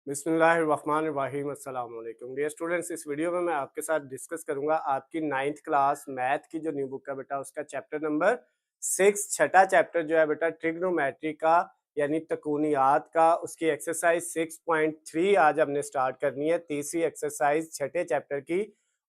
बिस्मिल्लाहिर्रहमानिर्रहीम अस्सलाम वालेकुम डियर स्टूडेंट्स। इस वीडियो में मैं आपके साथ डिस्कस करूंगा आपकी 9th क्लास मैथ की जो न्यू बुक है बेटा उसका चैप्टर नंबर 6 छठा चैप्टर जो है बेटा ट्रिग्नोमेट्री का यानी तकूनियात का, उसकी एक्सरसाइज 6.3 आज हमने स्टार्ट करनी है, तीसरी एक्सरसाइज छठे चैप्टर की।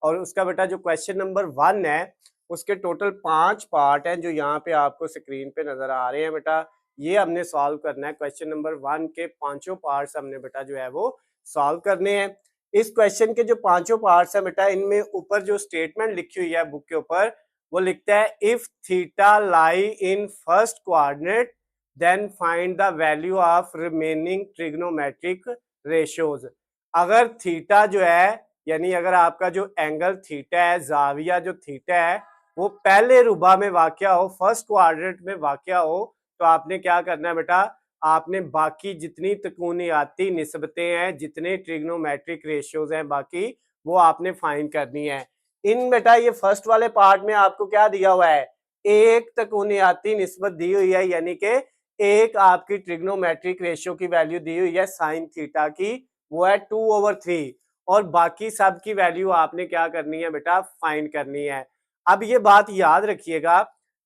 और उसका बेटा जो क्वेश्चन नंबर 1 है उसके टोटल 5 पार्ट हैं जो यहाँ पे आपको स्क्रीन पे नजर आ रहे हैं बेटा। ये हमने सॉल्व करना है। क्वेश्चन नंबर 1 के पांचों पार्ट्स हमने बेटा जो है वो सॉल्व करने हैं। इस क्वेश्चन के जो पांचों पार्ट्स हैं बेटा, इनमें ऊपर जो स्टेटमेंट लिखी हुई है बुक के ऊपर वो लिखता है if theta lie in first coordinate then find the value of remaining trigonometric ratios. अगर थीटा जो है यानी अगर आपका जो एंगल थीटा है, जाविया जो थीटा है वो पहले रुबा में वाक़या हो, फर्स्ट क्वाड्रेंट में वाक़या हो, तो आपने क्या करना है बेटा, आपने बाकी जितनी तकूनियाती निस्बतें हैं, जितने ट्रिग्नोमेट्रिक रेशियोज हैं बाकी, वो आपने फाइंड करनी है। इन बेटा ये फर्स्ट वाले पार्ट में आपको क्या दिया हुआ है, एक तकूनियाती निस्बत दी हुई है, यानी कि एक आपकी ट्रिग्नोमेट्रिक रेशियो की वैल्यू दी हुई है साइन थीटा की, वो है 2/3, और बाकी सब की वैल्यू आपने क्या करनी है बेटा, फाइंड करनी है। अब ये बात याद रखिएगा,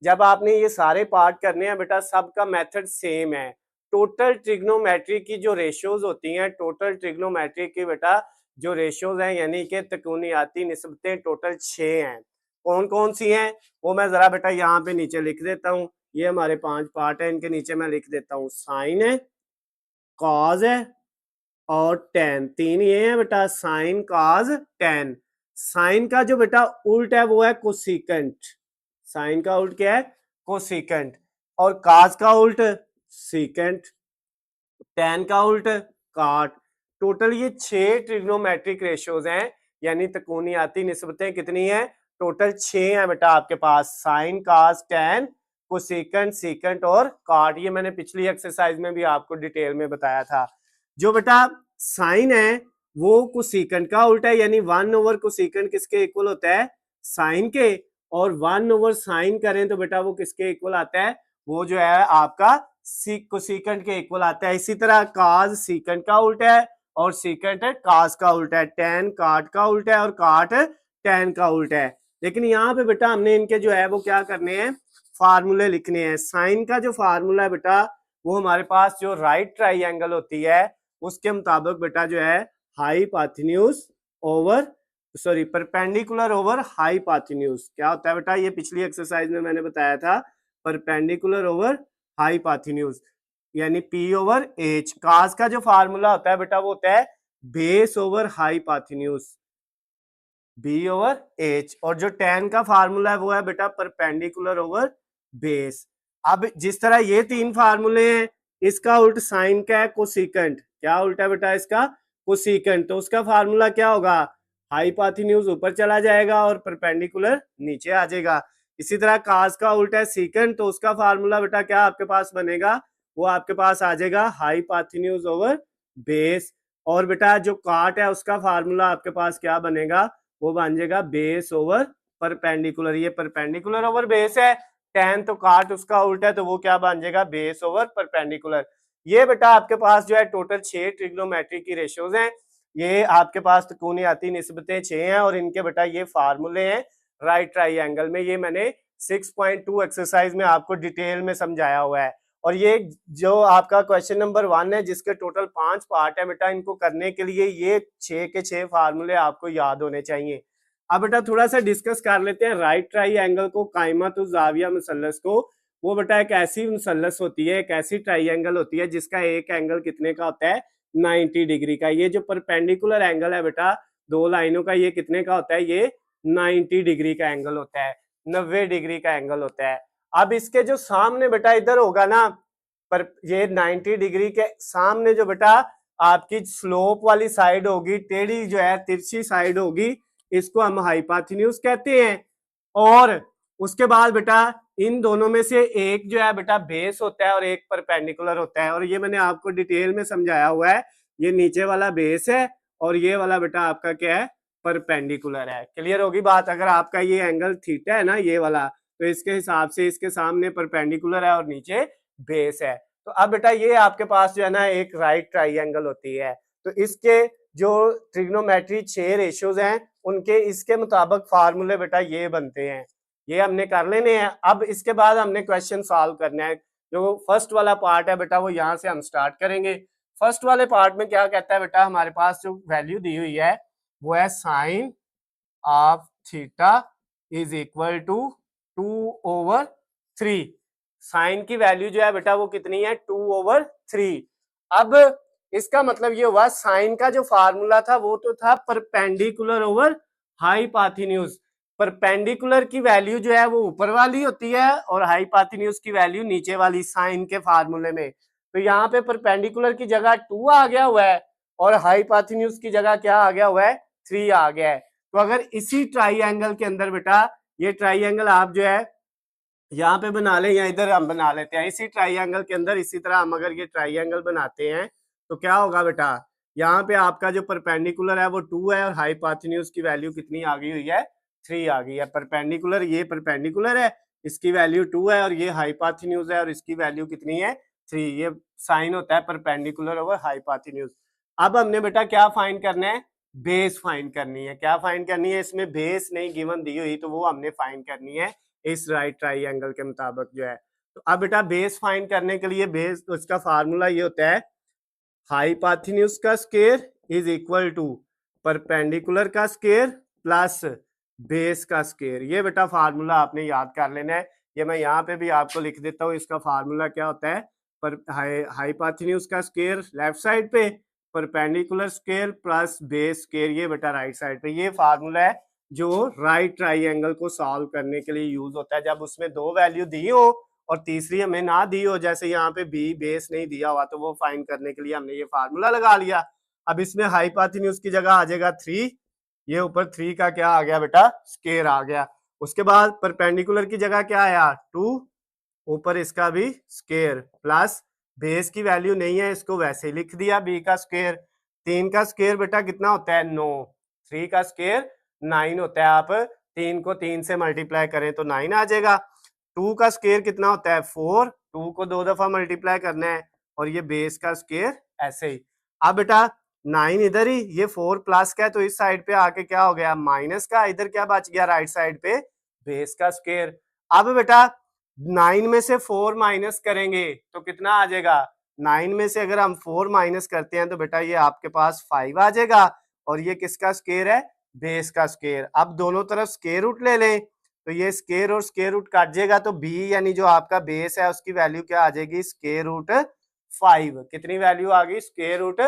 जब आपने ये सारे पार्ट करने हैं बेटा, सबका मेथड सेम है। टोटल ट्रिग्नोमेट्री की जो रेशियोज होती हैं, टोटल ट्रिग्नोमेट्री की बेटा जो रेशियोज हैं यानी कि तकूनियाती निस्बतें टोटल 6 हैं। कौन कौन सी हैं वो मैं जरा बेटा यहाँ पे नीचे लिख देता हूँ। ये हमारे 5 पार्ट है, इनके नीचे मैं लिख देता हूँ। साइन है, कॉज है और टेन, तीन ये है बेटा, साइन कॉज टेन। साइन का जो बेटा उल्ट है वो है कोसिकेंट। साइन का उल्ट क्या है, कोसिकेंट। और काज का उल्ट सीकेंट। टेन का उल्ट काट। टोटल ये 6 ट्रिग्नोमेट्रिक रेशियोज हैं, यानी तकूनियाती निस्बतें कितनी हैं, टोटल 6 हैं बेटा आपके पास। साइन काज टेन कोसिकेंट सीकेंट और काट, ये मैंने पिछली एक्सरसाइज में भी आपको डिटेल में बताया था। जो बेटा साइन है वो कोसिकेंट का उल्टा है, यानी 1/कोसिकेंट किसके इक्वल होता है, साइन के। और 1/साइन करें तो बेटा वो किसके इक्वल आता है, वो जो है आपका कोसिकेंट के इक्वल आता है। इसी तरह काज सीकेंट का उल्टा है और सीकेंट है काज का उल्टा है। टेन काट का उल्टा है और काट टेन का उल्टा है। लेकिन यहाँ पे बेटा हमने इनके जो है वो क्या करने हैं, फार्मूले लिखने हैं। साइन का जो फार्मूला है बेटा वो हमारे पास जो राइट ट्राइंगल होती है उसके मुताबिक बेटा जो है hypotenuse over perpendicular over hypotenuse क्या होता है बेटा, ये पिछली एक्सरसाइज में मैंने बताया था। परपेंडिकुलर ओवर हाइपोटेन्यूज यानी P/H। काज का जो फार्मूला होता है बेटा वो होता है बेस ओवर हाइपोटेन्यूज, B/H। और जो टेन का फार्मूला है वो है बेटा परपेंडिकुलर ओवर बेस। अब जिस तरह ये 3 फार्मूले हैं, इसका उल्ट साइन का है कोसिकेंट। क्या उल्टा है बेटा इसका, कोसिकेंट। तो उसका फार्मूला क्या होगा, हाइपोटेन्यूज ऊपर चला जाएगा और परपेंडिकुलर नीचे आ जाएगा। इसी तरह काज का उल्टा है सीकेंट, तो उसका फार्मूला बेटा क्या आपके पास बनेगा, वो आपके पास आ जाएगा हाइपोटेन्यूज ओवर बेस। और बेटा जो काट है उसका फार्मूला आपके पास क्या बनेगा, वो बन जाएगा बेस ओवर परपेंडिकुलर। ये परपेंडिकुलर ओवर बेस है, टेन तो काट उसका उल्टा है, तो वो क्या बन जाएगा, बेस ओवर परपेंडिकुलर। ये बेटा आपके पास जो है टोटल 6 ट्रिग्नोमेट्री की रेशियोज हैं। ये आपके पास तकूनियाती निस्बतें 6 हैं और इनके बेटा ये फार्मूले हैं राइट ट्राइंगल में। ये मैंने 6.2 एक्सरसाइज में आपको डिटेल में समझाया हुआ है। और ये जो आपका क्वेश्चन नंबर 1 है जिसके टोटल 5 पार्ट है बेटा, इनको करने के लिए ये 6 के 6 फार्मूले आपको याद होने चाहिए। अब बेटा थोड़ा सा डिस्कस कर लेते हैं राइट ट्राइंगल को, कायमतुज जाविया मुसल्लस को। वो बेटा एक ऐसी मुसल्लस होती है, एक ऐसी ट्राइंगल होती है जिसका एक एंगल कितने का होता है, 90 डिग्री का। ये जो परपेंडिकुलर एंगल है बेटा दो लाइनों का, ये कितने का होता है, ये 90 डिग्री का एंगल होता है, 90 डिग्री का एंगल होता है। अब इसके जो सामने बेटा इधर होगा ना, पर ये 90 डिग्री के सामने जो बेटा आपकी स्लोप वाली साइड होगी, टेढ़ी जो है तिरछी साइड होगी, इसको हम हाइपोटेन्यूज कहते हैं। और उसके बाद बेटा इन दोनों में से एक जो है बेटा बेस होता है और एक परपेंडिकुलर होता है। और ये मैंने आपको डिटेल में समझाया हुआ है, ये नीचे वाला बेस है और ये वाला बेटा आपका क्या है, परपेंडिकुलर है। क्लियर होगी बात। अगर आपका ये एंगल थीटा है ना, ये वाला, तो इसके हिसाब से इसके सामने परपेंडिकुलर है और नीचे बेस है। तो अब बेटा ये आपके पास जो है ना एक राइट ट्राइंगल होती है। तो इसके जो ट्रिग्नोमेट्री 6 रेशियोज हैं उनके इसके मुताबिक फार्मूले बेटा ये बनते हैं, ये हमने कर लेने हैं। अब इसके बाद हमने क्वेश्चन सॉल्व करना है। जो फर्स्ट वाला पार्ट है बेटा वो यहाँ से हम स्टार्ट करेंगे। फर्स्ट वाले पार्ट में क्या कहता है बेटा, हमारे पास जो वैल्यू दी हुई है वो है sine of theta is equal to 2/3। Sine की वैल्यू जो है बेटा वो कितनी है, 2/3। अब इसका मतलब ये हुआ साइन का जो फार्मूला था वो तो था परपेंडिकुलर ओवर हाइपोटेन्यूज। परपेंडिकुलर की वैल्यू जो है वो ऊपर वाली होती है और हाइपोटेन्यूज की वैल्यू नीचे वाली साइन के फार्मूले में। तो यहाँ पे परपेंडिकुलर की जगह 2 आ गया हुआ है और हाइपोटेन्यूज की जगह क्या आ गया हुआ है, 3 आ गया है। तो अगर इसी ट्राइंगल के अंदर बेटा, ये ट्राइंगल आप जो है यहाँ पे बना लें या इधर हम बना लेते हैं, इसी ट्राइंगल के अंदर इसी तरह हम अगर ये ट्राइंगल बनाते हैं तो क्या होगा बेटा, यहाँ पे आपका जो परपेंडिकुलर है वो 2 है और हाइपोटेन्यूज की वैल्यू कितनी आ गई हुई है, 3 आ गई है। परपेंडिकुलर, ये परपेंडिकुलर है, इसकी वैल्यू 2 है और ये हाइपोटेन्यूज है और इसकी वैल्यू कितनी है, 3। ये साइन होता है परपेंडिकुलर ओवर हाइपोटेन्यूज। अब हमने बेटा क्या फाइंड करना है, बेस फाइंड करनी है। क्या फाइंड करनी है, इसमें बेस नहीं गिवन दी हुई तो वो हमने फाइंड करनी है इस राइट ट्राइंगल के मुताबिक जो है। तो अब बेटा बेस फाइंड करने के लिए बेस, तो इसका फार्मूला ये होता है हाइपोटेन्यूज का square is equal to perpendicular का स्क्वायर प्लस बेस का स्क्वायर। ये बेटा फार्मूला आपने याद कर लेना है। ये मैं यहाँ पे भी आपको लिख देता हूँ। इसका फार्मूला क्या होता है, पर हाइपोटेन्यूज का स्क्वायर लेफ्ट साइड पे, perpendicular square plus base square ये बेटा राइट साइड पे। ये फार्मूला है जो राइट ट्राइंगल को सॉल्व करने के लिए यूज होता है। जब उसमें 2 वैल्यू दी हो और तीसरी हमें ना दी हो, जैसे यहाँ पे बी बेस नहीं दिया हुआ, तो वो फाइंड करने के लिए हमने ये फार्मूला लगा लिया। अब इसमें हाइपोटेन्यूज की जगह आ जाएगा 3, ये ऊपर 3 का क्या आ गया बेटा, स्क्वायर आ गया। उसके बाद परपेंडिकुलर की जगह क्या आया, 2, ऊपर इसका भी स्क्वायर प्लस बेस की वैल्यू नहीं है, इसको वैसे ही लिख दिया बी का स्क्वायर। 3 का स्क्वायर बेटा कितना होता है, 9। 3 का स्क्वायर 9 होता है। आप 3 को 3 से मल्टीप्लाई करें तो 9 आ जाएगा। 2 का स्क्वायर कितना होता है, 4। 2 को 2 दफा मल्टीप्लाई करना है और ये बेस का स्क्वायर ऐसे ही। अब बेटा 9 इधर ही, ये 4 प्लस का है तो इस साइड पे आके क्या हो गया, माइनस का। इधर क्या बच गया राइट साइड पे, बेस का स्क्वायर। अब बेटा 9 में से 4 माइनस करेंगे तो कितना आ जाएगा, 9 में से अगर हम 4 माइनस करते हैं तो बेटा ये आपके पास 5 आ जाएगा और ये किसका स्क्वायर है, बेस का स्क्वायर। अब दोनों तरफ स्क्वायर रूट ले लें तो ये स्क्वायर और स्क्वायर रूट काट जाएगा तो बी यानी जो आपका बेस है उसकी वैल्यू क्या आ जाएगी, स्क्वायर रूट 5। कितनी वैल्यू आ गई, स्क्वायर रूट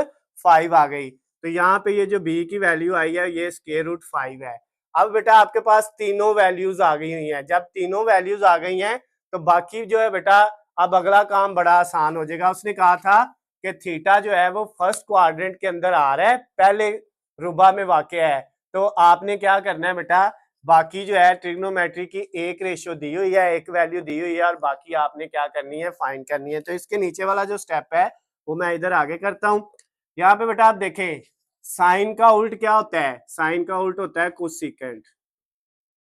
5 आ गई। तो यहाँ पे ये जो बी की वैल्यू आई है ये स्क्वायर रूट 5 है। अब बेटा आपके पास तीनों वैल्यूज आ गई हुई हैं। जब तीनों वैल्यूज आ गई हैं तो बाकी जो है बेटा अब अगला काम बड़ा आसान हो जाएगा। उसने कहा था कि थीटा जो है वो फर्स्ट क्वाड्रेंट के अंदर आ रहा है, पहले रुबा में वाक़या है। तो आपने क्या करना है बेटा, बाकी जो है ट्रिग्नोमेट्री की एक रेशियो दी हुई है, एक वैल्यू दी हुई है और बाकी आपने क्या करनी है, फाइंड करनी है। तो इसके नीचे वाला जो स्टेप है वो मैं इधर आगे करता हूँ। यहाँ पे बेटा आप देखें साइन का उल्ट क्या होता है, साइन का उल्ट होता है कोसेकेंट।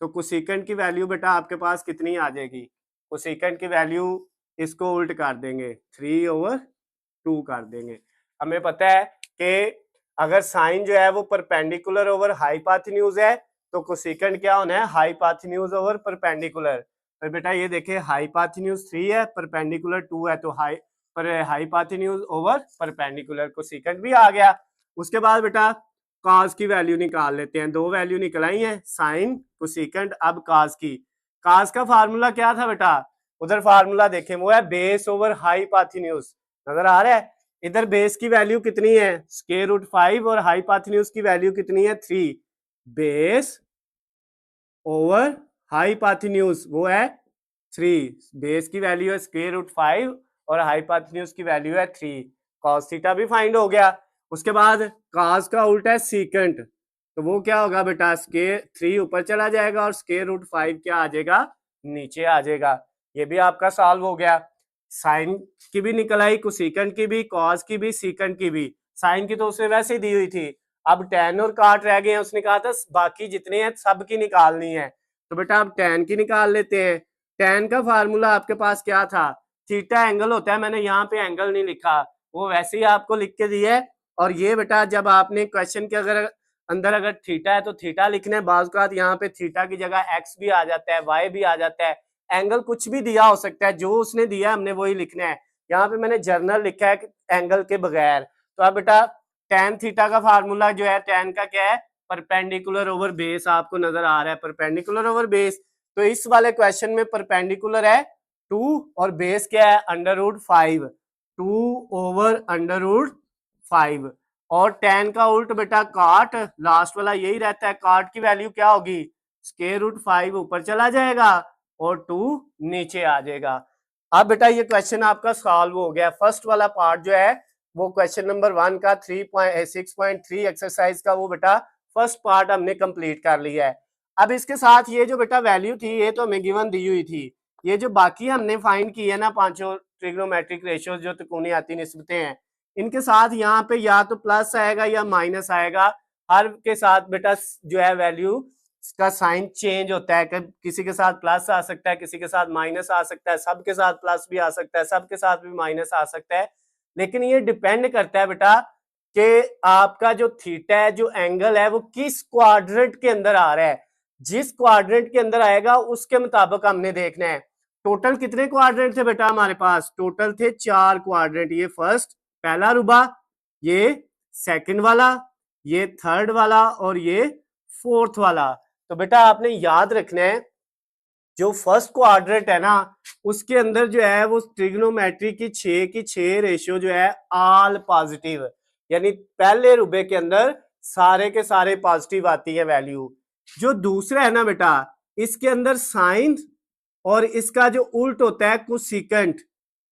तो कोसेकेंट की वैल्यू बेटा आपके पास कितनी आ जाएगी, कोसेकेंट की वैल्यू इसको उल्ट कर देंगे, 3/2 कर देंगे। हमें पता है कि अगर साइन जो है वो परपेंडिकुलर ओवर हाइपोटेन्यूज है तो कोसेकेंट क्या होना है, हाइपोटेन्यूज ओवर परपेंडिकुलर। तो बेटा ये देखिए हाइपोटेन्यूज 3 है, परपेंडिकुलर 2 है, तो हाइपोटेन्यूज ओवर परपेंडिकुलर, कोसेकेंट भी आ गया। उसके बाद बेटा कॉस की वैल्यू निकाल लेते हैं। 2 वैल्यू निकल आई है, साइन, कोसेकेंट, अब कॉस की। कॉस का फार्मूला क्या था बेटा, उधर फार्मूला देखें वो है बेस ओवर हाइपोटेन्यूज, नजर आ रहा है। इधर बेस की वैल्यू कितनी है, स्क्वायर रूट 5 और हाइपोटेन्यूज की वैल्यू कितनी है, 3। बेस ओवर हाइपोटेन्यूज वो है 3, बेस की वैल्यू है स्क्वायर रूट 5 और हाइपोटेन्यूज की वैल्यू है 3। कॉस थीटा भी फाइंड हो गया। उसके बाद कॉस का उल्टा है सीकेंट, तो वो क्या होगा बेटा, स्क्वायर 3 ऊपर चला जाएगा और स्क्वायर रूट 5 क्या आ जाएगा, नीचे आ जाएगा। ये भी आपका सॉल्व हो गया। साइन की भी निकल आई, कोसेकेंट की भी, कॉस की भी, सीकेंट की भी। साइन की तो उसने वैसे ही दी हुई थी। अब टेन और काट रह गए हैं, उसने कहा था बाकी जितने हैं सब की निकालनी है। तो बेटा अब टेन की निकाल लेते हैं। टेन का फार्मूला आपके पास क्या था, थीटा एंगल होता है, मैंने यहाँ पे एंगल नहीं लिखा, वो वैसे ही आपको लिख के दिया है। और ये बेटा जब आपने क्वेश्चन के अंदर अगर थीटा है तो थीटा लिखना है, बाज़ औक़ात यहाँ पे थीटा की जगह एक्स भी आ जाता है, वाई भी आ जाता है, एंगल कुछ भी दिया हो सकता है, जो उसने दिया हमने वही लिखना है। यहाँ पे मैंने जर्नल लिखा है एंगल के बगैर। तो अब बेटा tan थीटा का फार्मूला जो है, tan का क्या है, परपेंडिकुलर ओवर बेस आपको नजर आ रहा है, परपेंडिकुलर ओवर बेस। तो इस वाले क्वेश्चन में परपेंडिकुलर है 2 और बेस क्या है, √5, 2 ओवर √5। और tan का उल्ट बेटा काट, लास्ट वाला यही रहता है, काट की वैल्यू क्या होगी, √5 ऊपर चला जाएगा और 2 नीचे आ जाएगा। अब बेटा ये क्वेश्चन आपका सॉल्व हो गया। फर्स्ट वाला पार्ट जो है वो क्वेश्चन नंबर 1 का 6.3 एक्सरसाइज का वो बेटा फर्स्ट पार्ट हमने कंप्लीट कर लिया है। अब इसके साथ ये जो बेटा वैल्यू थी ये तो हमें गिवन दी हुई थी, ये जो बाकी हमने फाइंड की है ना पांचों ट्रिग्नोमेट्रिक रेशियोज जो त्रिकोणीय निस्बतें हैं, इनके साथ यहाँ पे या तो प्लस आएगा या माइनस आएगा। हर के साथ बेटा जो है वैल्यू का साइन चेंज होता है, किसी के साथ प्लस आ सकता है, किसी के साथ माइनस आ सकता है, सबके साथ प्लस भी आ सकता है, सबके साथ भी माइनस आ सकता है। लेकिन ये डिपेंड करता है बेटा कि आपका जो थीटा है, जो एंगल है, वो किस क्वाड्रेंट के अंदर आ रहा है। जिस क्वाड्रेंट के अंदर आएगा उसके मुताबिक हमने देखना है। टोटल कितने क्वाड्रेंट थे बेटा हमारे पास, टोटल थे 4 क्वाड्रेंट। ये फर्स्ट पहला रुबा, ये सेकंड वाला, ये थर्ड वाला और ये फोर्थ वाला। तो बेटा आपने याद रखना है जो फर्स्ट क्वाड्रेंट है ना उसके अंदर जो है वो ट्रिग्नोमेट्री की 6 रेशियो जो है ऑल पॉजिटिव, यानी पहले रुबे के अंदर सारे के सारे पॉजिटिव आती है वैल्यू। जो दूसरा है ना बेटा इसके अंदर साइन और इसका जो उल्ट होता है कोसेकेंट,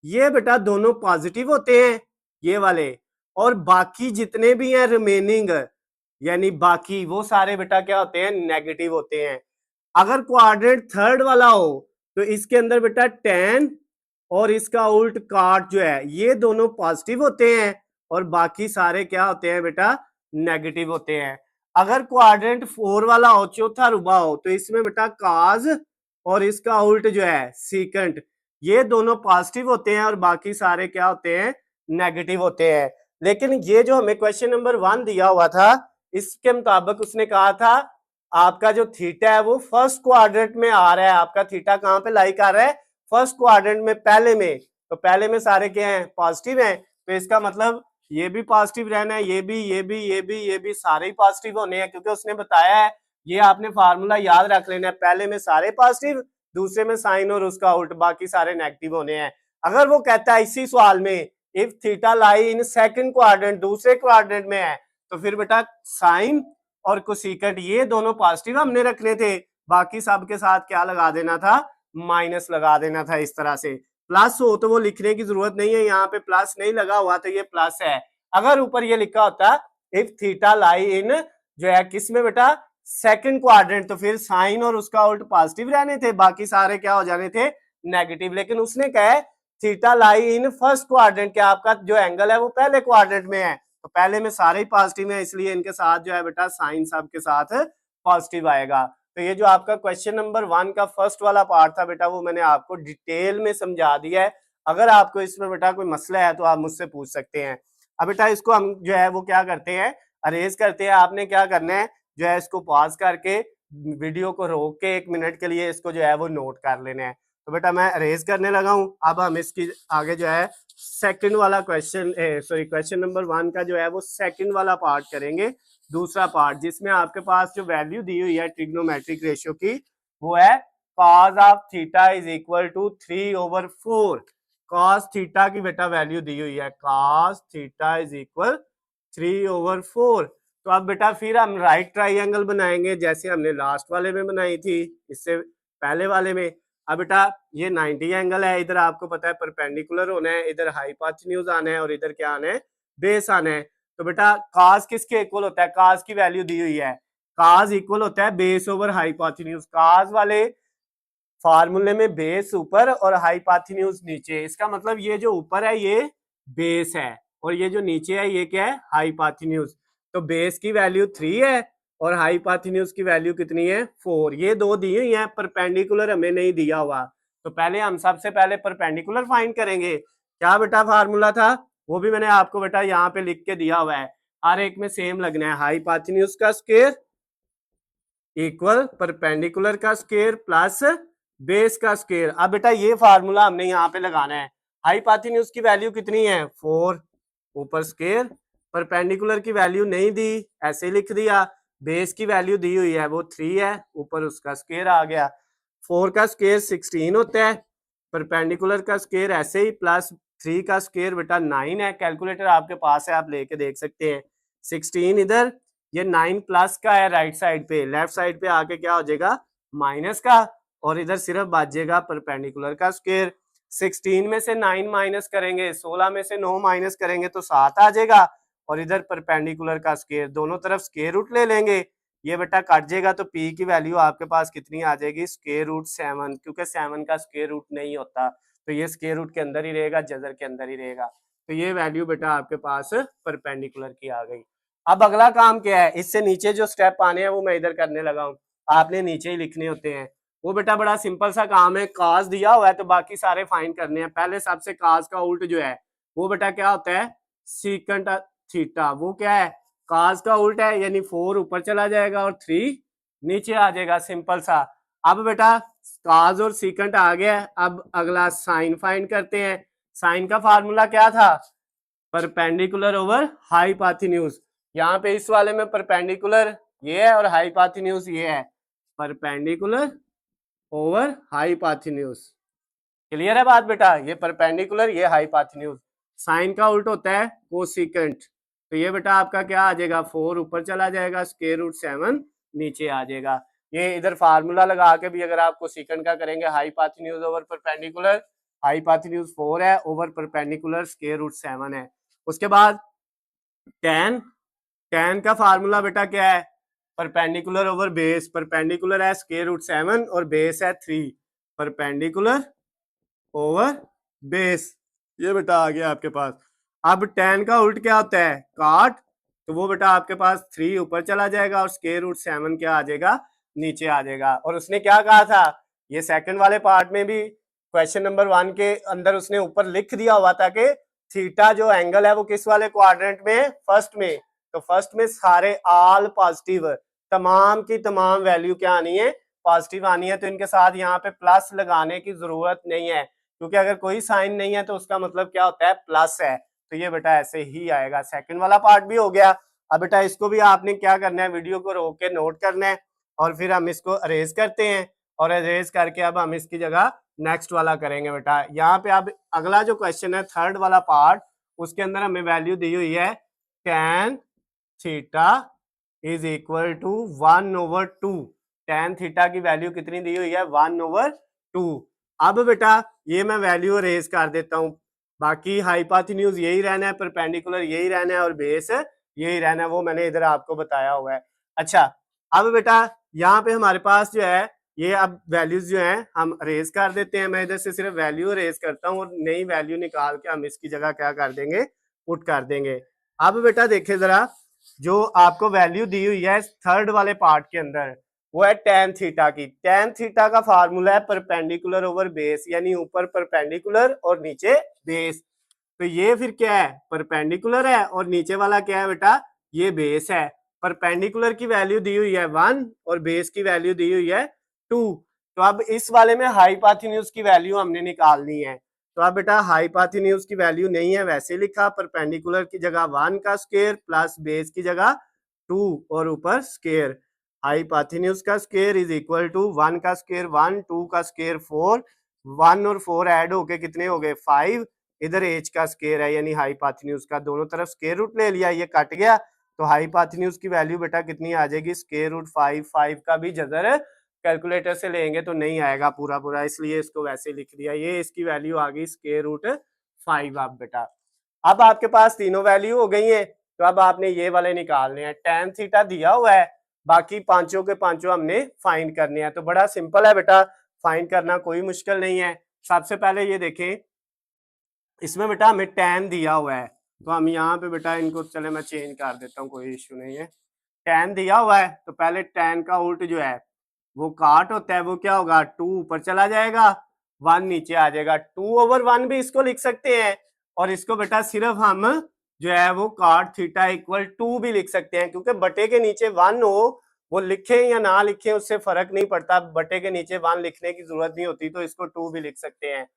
ये बेटा दोनों पॉजिटिव होते हैं ये वाले, और बाकी जितने भी हैं रिमेनिंग यानी बाकी वो सारे बेटा क्या होते हैं, नेगेटिव होते हैं। अगर क्वाड्रेंट थर्ड वाला हो तो इसके अंदर बेटा tan और इसका उल्ट काट जो है ये दोनों पॉजिटिव होते हैं और बाकी सारे क्या होते हैं बेटा, नेगेटिव होते हैं। अगर क्वाड्रेंट 4 वाला हो, चौथा रुबा हो, तो इसमें बेटा काज और इसका उल्ट जो है सीकेंट, ये दोनों पॉजिटिव होते हैं और बाकी सारे क्या होते हैं, नेगेटिव होते हैं। लेकिन ये जो हमें क्वेश्चन नंबर 1 दिया हुआ था इसके मुताबिक उसने कहा था आपका जो थीटा है वो फर्स्ट क्वाड्रेंट में आ रहा है। आपका थीटा कहां पे लाई कर रहा है, फर्स्ट क्वाड्रेंट में, पहले में। तो पहले में सारे क्या हैं, पॉजिटिव हैं। तो इसका मतलब ये भी पॉजिटिव रहना है, ये भी, ये भी, ये भी, ये भी सारे ही पॉजिटिव होने हैं, क्योंकि उसने बताया है, ये आपने फार्मूला याद रख लेना है, पहले में सारे पॉजिटिव, दूसरे में साइन और उसका उल्ट, बाकी सारे नेगेटिव होने हैं। अगर वो कहता है इसी सवाल में if theta lie in second quadrant, दूसरे क्वाड्रेंट में है, तो फिर बेटा साइन और कोसेकेंट ये दोनों पॉजिटिव हमने रखने थे, बाकी सब के साथ क्या लगा देना था, माइनस लगा देना था। इस तरह से प्लस हो तो वो लिखने की जरूरत नहीं है, यहाँ पे प्लस नहीं लगा हुआ तो ये प्लस है। अगर ऊपर ये लिखा होता इफ थीटा लाई इन जो है किसमें बेटा, सेकंड क्वाड्रेंट, तो फिर साइन और उसका उल्ट पॉजिटिव रहने थे, बाकी सारे क्या हो जाने थे, नेगेटिव। लेकिन उसने कहा है theta lie in first quadrant, क्या आपका जो एंगल है वो पहले क्वाड्रेंट में है, तो पहले में सारे ही पॉजिटिव है, इसलिए इनके साथ जो है बेटा साइन सब के साथ पॉजिटिव आएगा। तो ये जो आपका क्वेश्चन नंबर 1 का फर्स्ट वाला पार्ट था बेटा वो मैंने आपको डिटेल में समझा दिया है। अगर आपको इसमें बेटा कोई मसला है तो आप मुझसे पूछ सकते हैं। अब बेटा इसको हम जो है वो क्या करते हैं, अरेज करते हैं। आपने क्या करना है जो है इसको पॉज करके वीडियो को रोक के 1 मिनट के लिए इसको जो है वो नोट कर लेना है। तो बेटा मैं अरेज करने लगा हूं। अब हम इसकी आगे जो है सेकंड वाला क्वेश्चन, सॉरी क्वेश्चन नंबर 1 का जो है वो सेकंड वाला पार्ट करेंगे, दूसरा पार्ट, जिसमें आपके पास जो वैल्यू दी हुई है ट्रिग्नोमेट्रिक रेशियो की वो है cos of theta is equal to 3/4। cos theta की बेटा वैल्यू दी हुई है, cos थीटा इज इक्वल 3/4। तो अब बेटा फिर हम राइट ट्राइंगल बनाएंगे जैसे हमने लास्ट वाले में बनाई थी, इससे पहले वाले में। अब बेटा ये 90 एंगल है, इधर आपको पता है परपेंडिकुलर होना है, इधर हाइपोटेन्यूज आना है और इधर क्या आना है, बेस आना है। तो बेटा cos किसके इक्वल होता है, cos की वैल्यू दी हुई है, cos इक्वल होता है बेस ओवर हाइपोटेन्यूज। cos वाले फार्मूले में बेस ऊपर और हाइपोटेन्यूज नीचे, इसका मतलब ये जो ऊपर है ये बेस है और ये जो नीचे है ये क्या है, हाइपोटेन्यूज। तो बेस की वैल्यू 3 है और हाइपोटेन्यूज की वैल्यू कितनी है, 4। ये दो दी हुई है, परपेंडिकुलर हमें नहीं दिया हुआ। तो पहले हम सबसे पहले परपेंडिकुलर फाइंड करेंगे। क्या बेटा फार्मूला था, वो भी मैंने आपको बेटा यहाँ पे लिख के दिया हुआ है। हर एक में सेम लगना है, हाइपोटेन्यूज का स्क्वायर इक्वल परपेंडिकुलर का स्क्वायर प्लस बेस का स्क्वायर। अब बेटा ये फार्मूला हमने यहाँ पे लगाना है। हाइपोटेन्यूज की वैल्यू कितनी है 4 ऊपर स्क्वायर, परपेंडिकुलर की वैल्यू नहीं दी ऐसे ही लिख दिया, बेस की वैल्यू दी हुई है वो 3 है, ऊपर उसका स्क्वायर आ गया। 4 का स्क्वायर 16 होता है, परपेंडिकुलर का स्क्वायर ऐसे ही प्लस 3 का स्क्वायर बेटा 9 है। कैलकुलेटर आपके पास है, आप लेके देख सकते हैं। 16 इधर, ये 9 प्लस का है राइट साइड पे, लेफ्ट साइड पे आके क्या हो जाएगा माइनस का, और इधर सिर्फ बचेगा परपेंडिकुलर का स्क्वायर। 16 में से 9 माइनस करेंगे, 16 में से 9 माइनस करेंगे तो 7 आ जाएगा, और इधर परपेंडिकुलर का स्क्वायर, दोनों तरफ स्क्वायर रूट ले लेंगे, ये बेटा कट जाएगा तो p की वैल्यू आपके पास कितनी आ जाएगी स्क्वायर रूट 7, क्योंकि 7 का स्क्वायर रूट नहीं होता तो ये स्क्वायर रूट के अंदर ही रहेगा, जजर के अंदर ही रहेगा। तो ये वैल्यू बेटा आपके पास परपेंडिकुलर की आ गई। अब अगला काम क्या है, इससे नीचे जो स्टेप आने हैं वो मैं इधर करने लगा हूँ, आपने नीचे ही लिखने होते हैं। वो बेटा बड़ा सिंपल सा काम है, काज दिया हुआ है तो बाकी सारे फाइंड करने हैं। पहले सबसे काज का उल्ट जो है वो बेटा क्या होता है सीकेंट थीटा, वो क्या है काज का उल्ट है, यानी 4 ऊपर चला जाएगा और 3 नीचे आ जाएगा, सिंपल सा। अब बेटा काज और सीकेंट आ गया, अब अगला साइन फाइंड करते हैं। साइन का फार्मूला क्या था परपेंडिकुलर ओवर हाइपोटेन्यूज, यहाँ पे इस वाले में परपेंडिकुलर ये है और हाइपोटेन्यूज ये है, परपेंडिकुलर ओवर हाइपोटेन्यूज। क्लियर है बात बेटा, ये परपेंडिकुलर ये हाइपोटेन्यूज। साइन का उल्ट होता है कोसिकेंट, तो ये बेटा आपका क्या आ जाएगा 4 ऊपर चला जाएगा, स्क्वायर रूट 7 नीचे आ जाएगा। ये इधर फार्मूला लगा के भी अगर आप कोसिकेंट का करेंगे हाइपोटेन्यूज ओवर परपेंडिकुलर, हाइपोटेन्यूज 4 है ओवर परपेंडिकुलर स्क्वायर रूट 7 है। उसके बाद tan, tan का फार्मूला बेटा क्या है परपेंडिकुलर ओवर बेस, परपेंडिकुलर है स्क्वायर रूट 7 और बेस है 3, परपेंडिकुलर ओवर बेस, ये बेटा आ गया आपके पास। अब tan का उल्ट क्या होता है काट, तो वो बेटा आपके पास 3 ऊपर चला जाएगा और स्क्वायर रूट 7 क्या आ जाएगा नीचे आ जाएगा। और उसने क्या कहा था, ये सेकंड वाले पार्ट में भी क्वेश्चन नंबर 1 के अंदर उसने ऊपर लिख दिया हुआ था कि थीटा जो एंगल है वो किस वाले क्वाड्रेंट में फर्स्ट में, तो फर्स्ट में सारे ऑल पॉजिटिव, तमाम की तमाम वैल्यू क्या आनी है पॉजिटिव आनी है, तो इनके साथ यहाँ पे प्लस लगाने की जरूरत नहीं है, क्योंकि अगर कोई साइन नहीं है तो उसका मतलब क्या होता है प्लस है, तो ये बेटा ऐसे ही आएगा। सेकंड वाला पार्ट भी हो गया। अब बेटा इसको भी आपने क्या करना है वीडियो को रोक के नोट करना है और फिर हम इसको अरेज करते हैं, और अरेज करके अब हम इसकी जगह नेक्स्ट वाला करेंगे बेटा। यहाँ पे अब अगला जो क्वेश्चन है थर्ड वाला पार्ट, उसके अंदर हमें वैल्यू दी हुई है tan theta is equal to 1/2, tan theta की वैल्यू कितनी दी हुई है 1/2। अब बेटा ये मैं वैल्यू अरेज कर देता हूँ, बाकी हाइपोटेन्यूज यही रहना है, परपेंडिकुलर यही रहना है और बेस यही रहना है, वो मैंने इधर आपको बताया हुआ है। अच्छा अब बेटा यहाँ पे हमारे पास जो है ये अब वैल्यूज जो है हम अरेज कर देते हैं, मैं इधर से सिर्फ वैल्यू अरेज करता हूँ और नई वैल्यू निकाल के हम इसकी जगह क्या कर देंगे पुट कर देंगे। अब बेटा देखे जरा जो आपको वैल्यू दी हुई है थर्ड वाले पार्ट के अंदर वो है tan थीटा की। tan थीटा का फार्मूला है परपेंडिकुलर ओवर बेस, यानी ऊपर परपेंडिकुलर और नीचे बेस, तो ये फिर क्या है परपेंडिकुलर है और नीचे वाला क्या है बेटा ये बेस है। परपेंडिकुलर की वैल्यू दी हुई है 1 और बेस की वैल्यू दी हुई है 2, तो अब इस वाले में हाइपोटेन्यूज की वैल्यू हमने निकालनी है। तो अब बेटा हाइपोटेन्यूज की वैल्यू नहीं है वैसे लिखा, परपेंडिकुलर की जगह 1 का स्क्वायर प्लस बेस की जगह 2 और ऊपर स्क्वायर, हाइपोटेन्यूज का स्क्वायर इज इक्वल टू 1 का स्क्वायर 1, 2 का स्क्वायर 4, 1 और 4 ऐड होके कितने हो गए 5, इधर एच का स्क्वायर है यानी हाइपोटेन्यूज का, दोनों तरफ स्क्वायर रूट ले लिया, ये कट गया, तो हाइपोटेन्यूज की वैल्यू बेटा कितनी आ जाएगी स्क्वायर रूट 5, 5 का भी जजर कैलकुलेटर से लेंगे तो नहीं आएगा पूरा पूरा, इसलिए इसको वैसे लिख दिया, ये इसकी वैल्यू आ गई स्क्वायर रूट 5। अब बेटा अब आपके पास तीनों वैल्यू हो गई है, तो अब आपने ये वाले निकालने हैं, tan थीटा दिया हुआ है, बाकी पांचों के पांचों हमने फाइंड करने हैं, तो बड़ा सिंपल है बेटा, फाइंड करना कोई मुश्किल नहीं है। सबसे पहले ये देखें इसमें बेटा हमें tan दिया हुआ है, तो हम यहाँ पे बेटा इनको चले मैं चेंज कर देता हूँ, कोई इश्यू नहीं है। tan दिया हुआ है तो पहले tan का उल्ट जो है वो काट होता है, वो क्या होगा 2 ऊपर चला जाएगा 1 नीचे आ जाएगा, 2/1 भी इसको लिख सकते हैं, और इसको बेटा सिर्फ हम जो है वो cot थीटा इक्वल 2 भी लिख सकते हैं, क्योंकि बटे के नीचे 1 हो, वो लिखे या ना लिखे उससे फर्क नहीं पड़ता, बटे के नीचे 1 लिखने की जरूरत नहीं होती, तो इसको 2 भी लिख सकते हैं।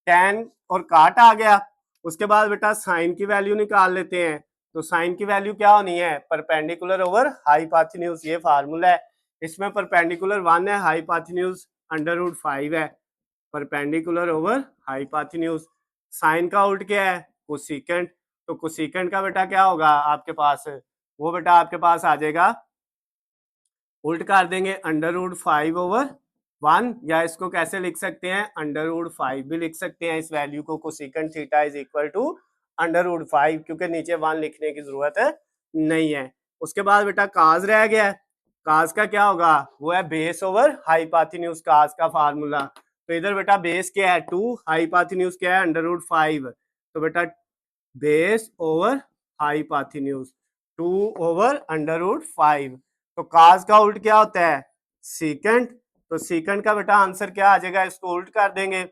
tan और cot आ गया। उसके बाद बेटा साइन की वैल्यू निकाल लेते हैं। तो साइन की वैल्यू क्या होनी है, परपेंडिकुलर ओवर हाइपोटेन्यूज, ये फार्मूला है। इसमें परपेंडिकुलर 1 है, हाइपोटेन्यूज √5 है। परपेंडिकुलर ओवर हाइपोटेन्यूज, साइन का उल्ट क्या है, कोसेकेंट। तो कोसेकेंट का बेटा क्या होगा आपके पास, वो बेटा आपके पास आ जाएगा, उल्ट कर देंगे √5/1, या इसको कैसे लिख सकते हैं, √5 भी लिख सकते हैं इस वैल्यू को। Cosecant theta is equal to √5, क्योंकि नीचे 1 लिखने की जरूरत नहीं है। उसके बाद बेटा काज रह गया है। काज का क्या होगा, वो है बेस ओवर हाइपोटेन्यूज, काज का फार्मूला। तो इधर बेटा बेस क्या है 2, हाइपोटेन्यूज क्या है √5, तो बेटा बेस ओवर हाइपोटेन्यूज 2/√5। तो काज का उल्ट क्या होता है, सीकेंट। तो सीकेंट का बेटा आंसर क्या आ जाएगा, इसको उल्ट कर देंगे,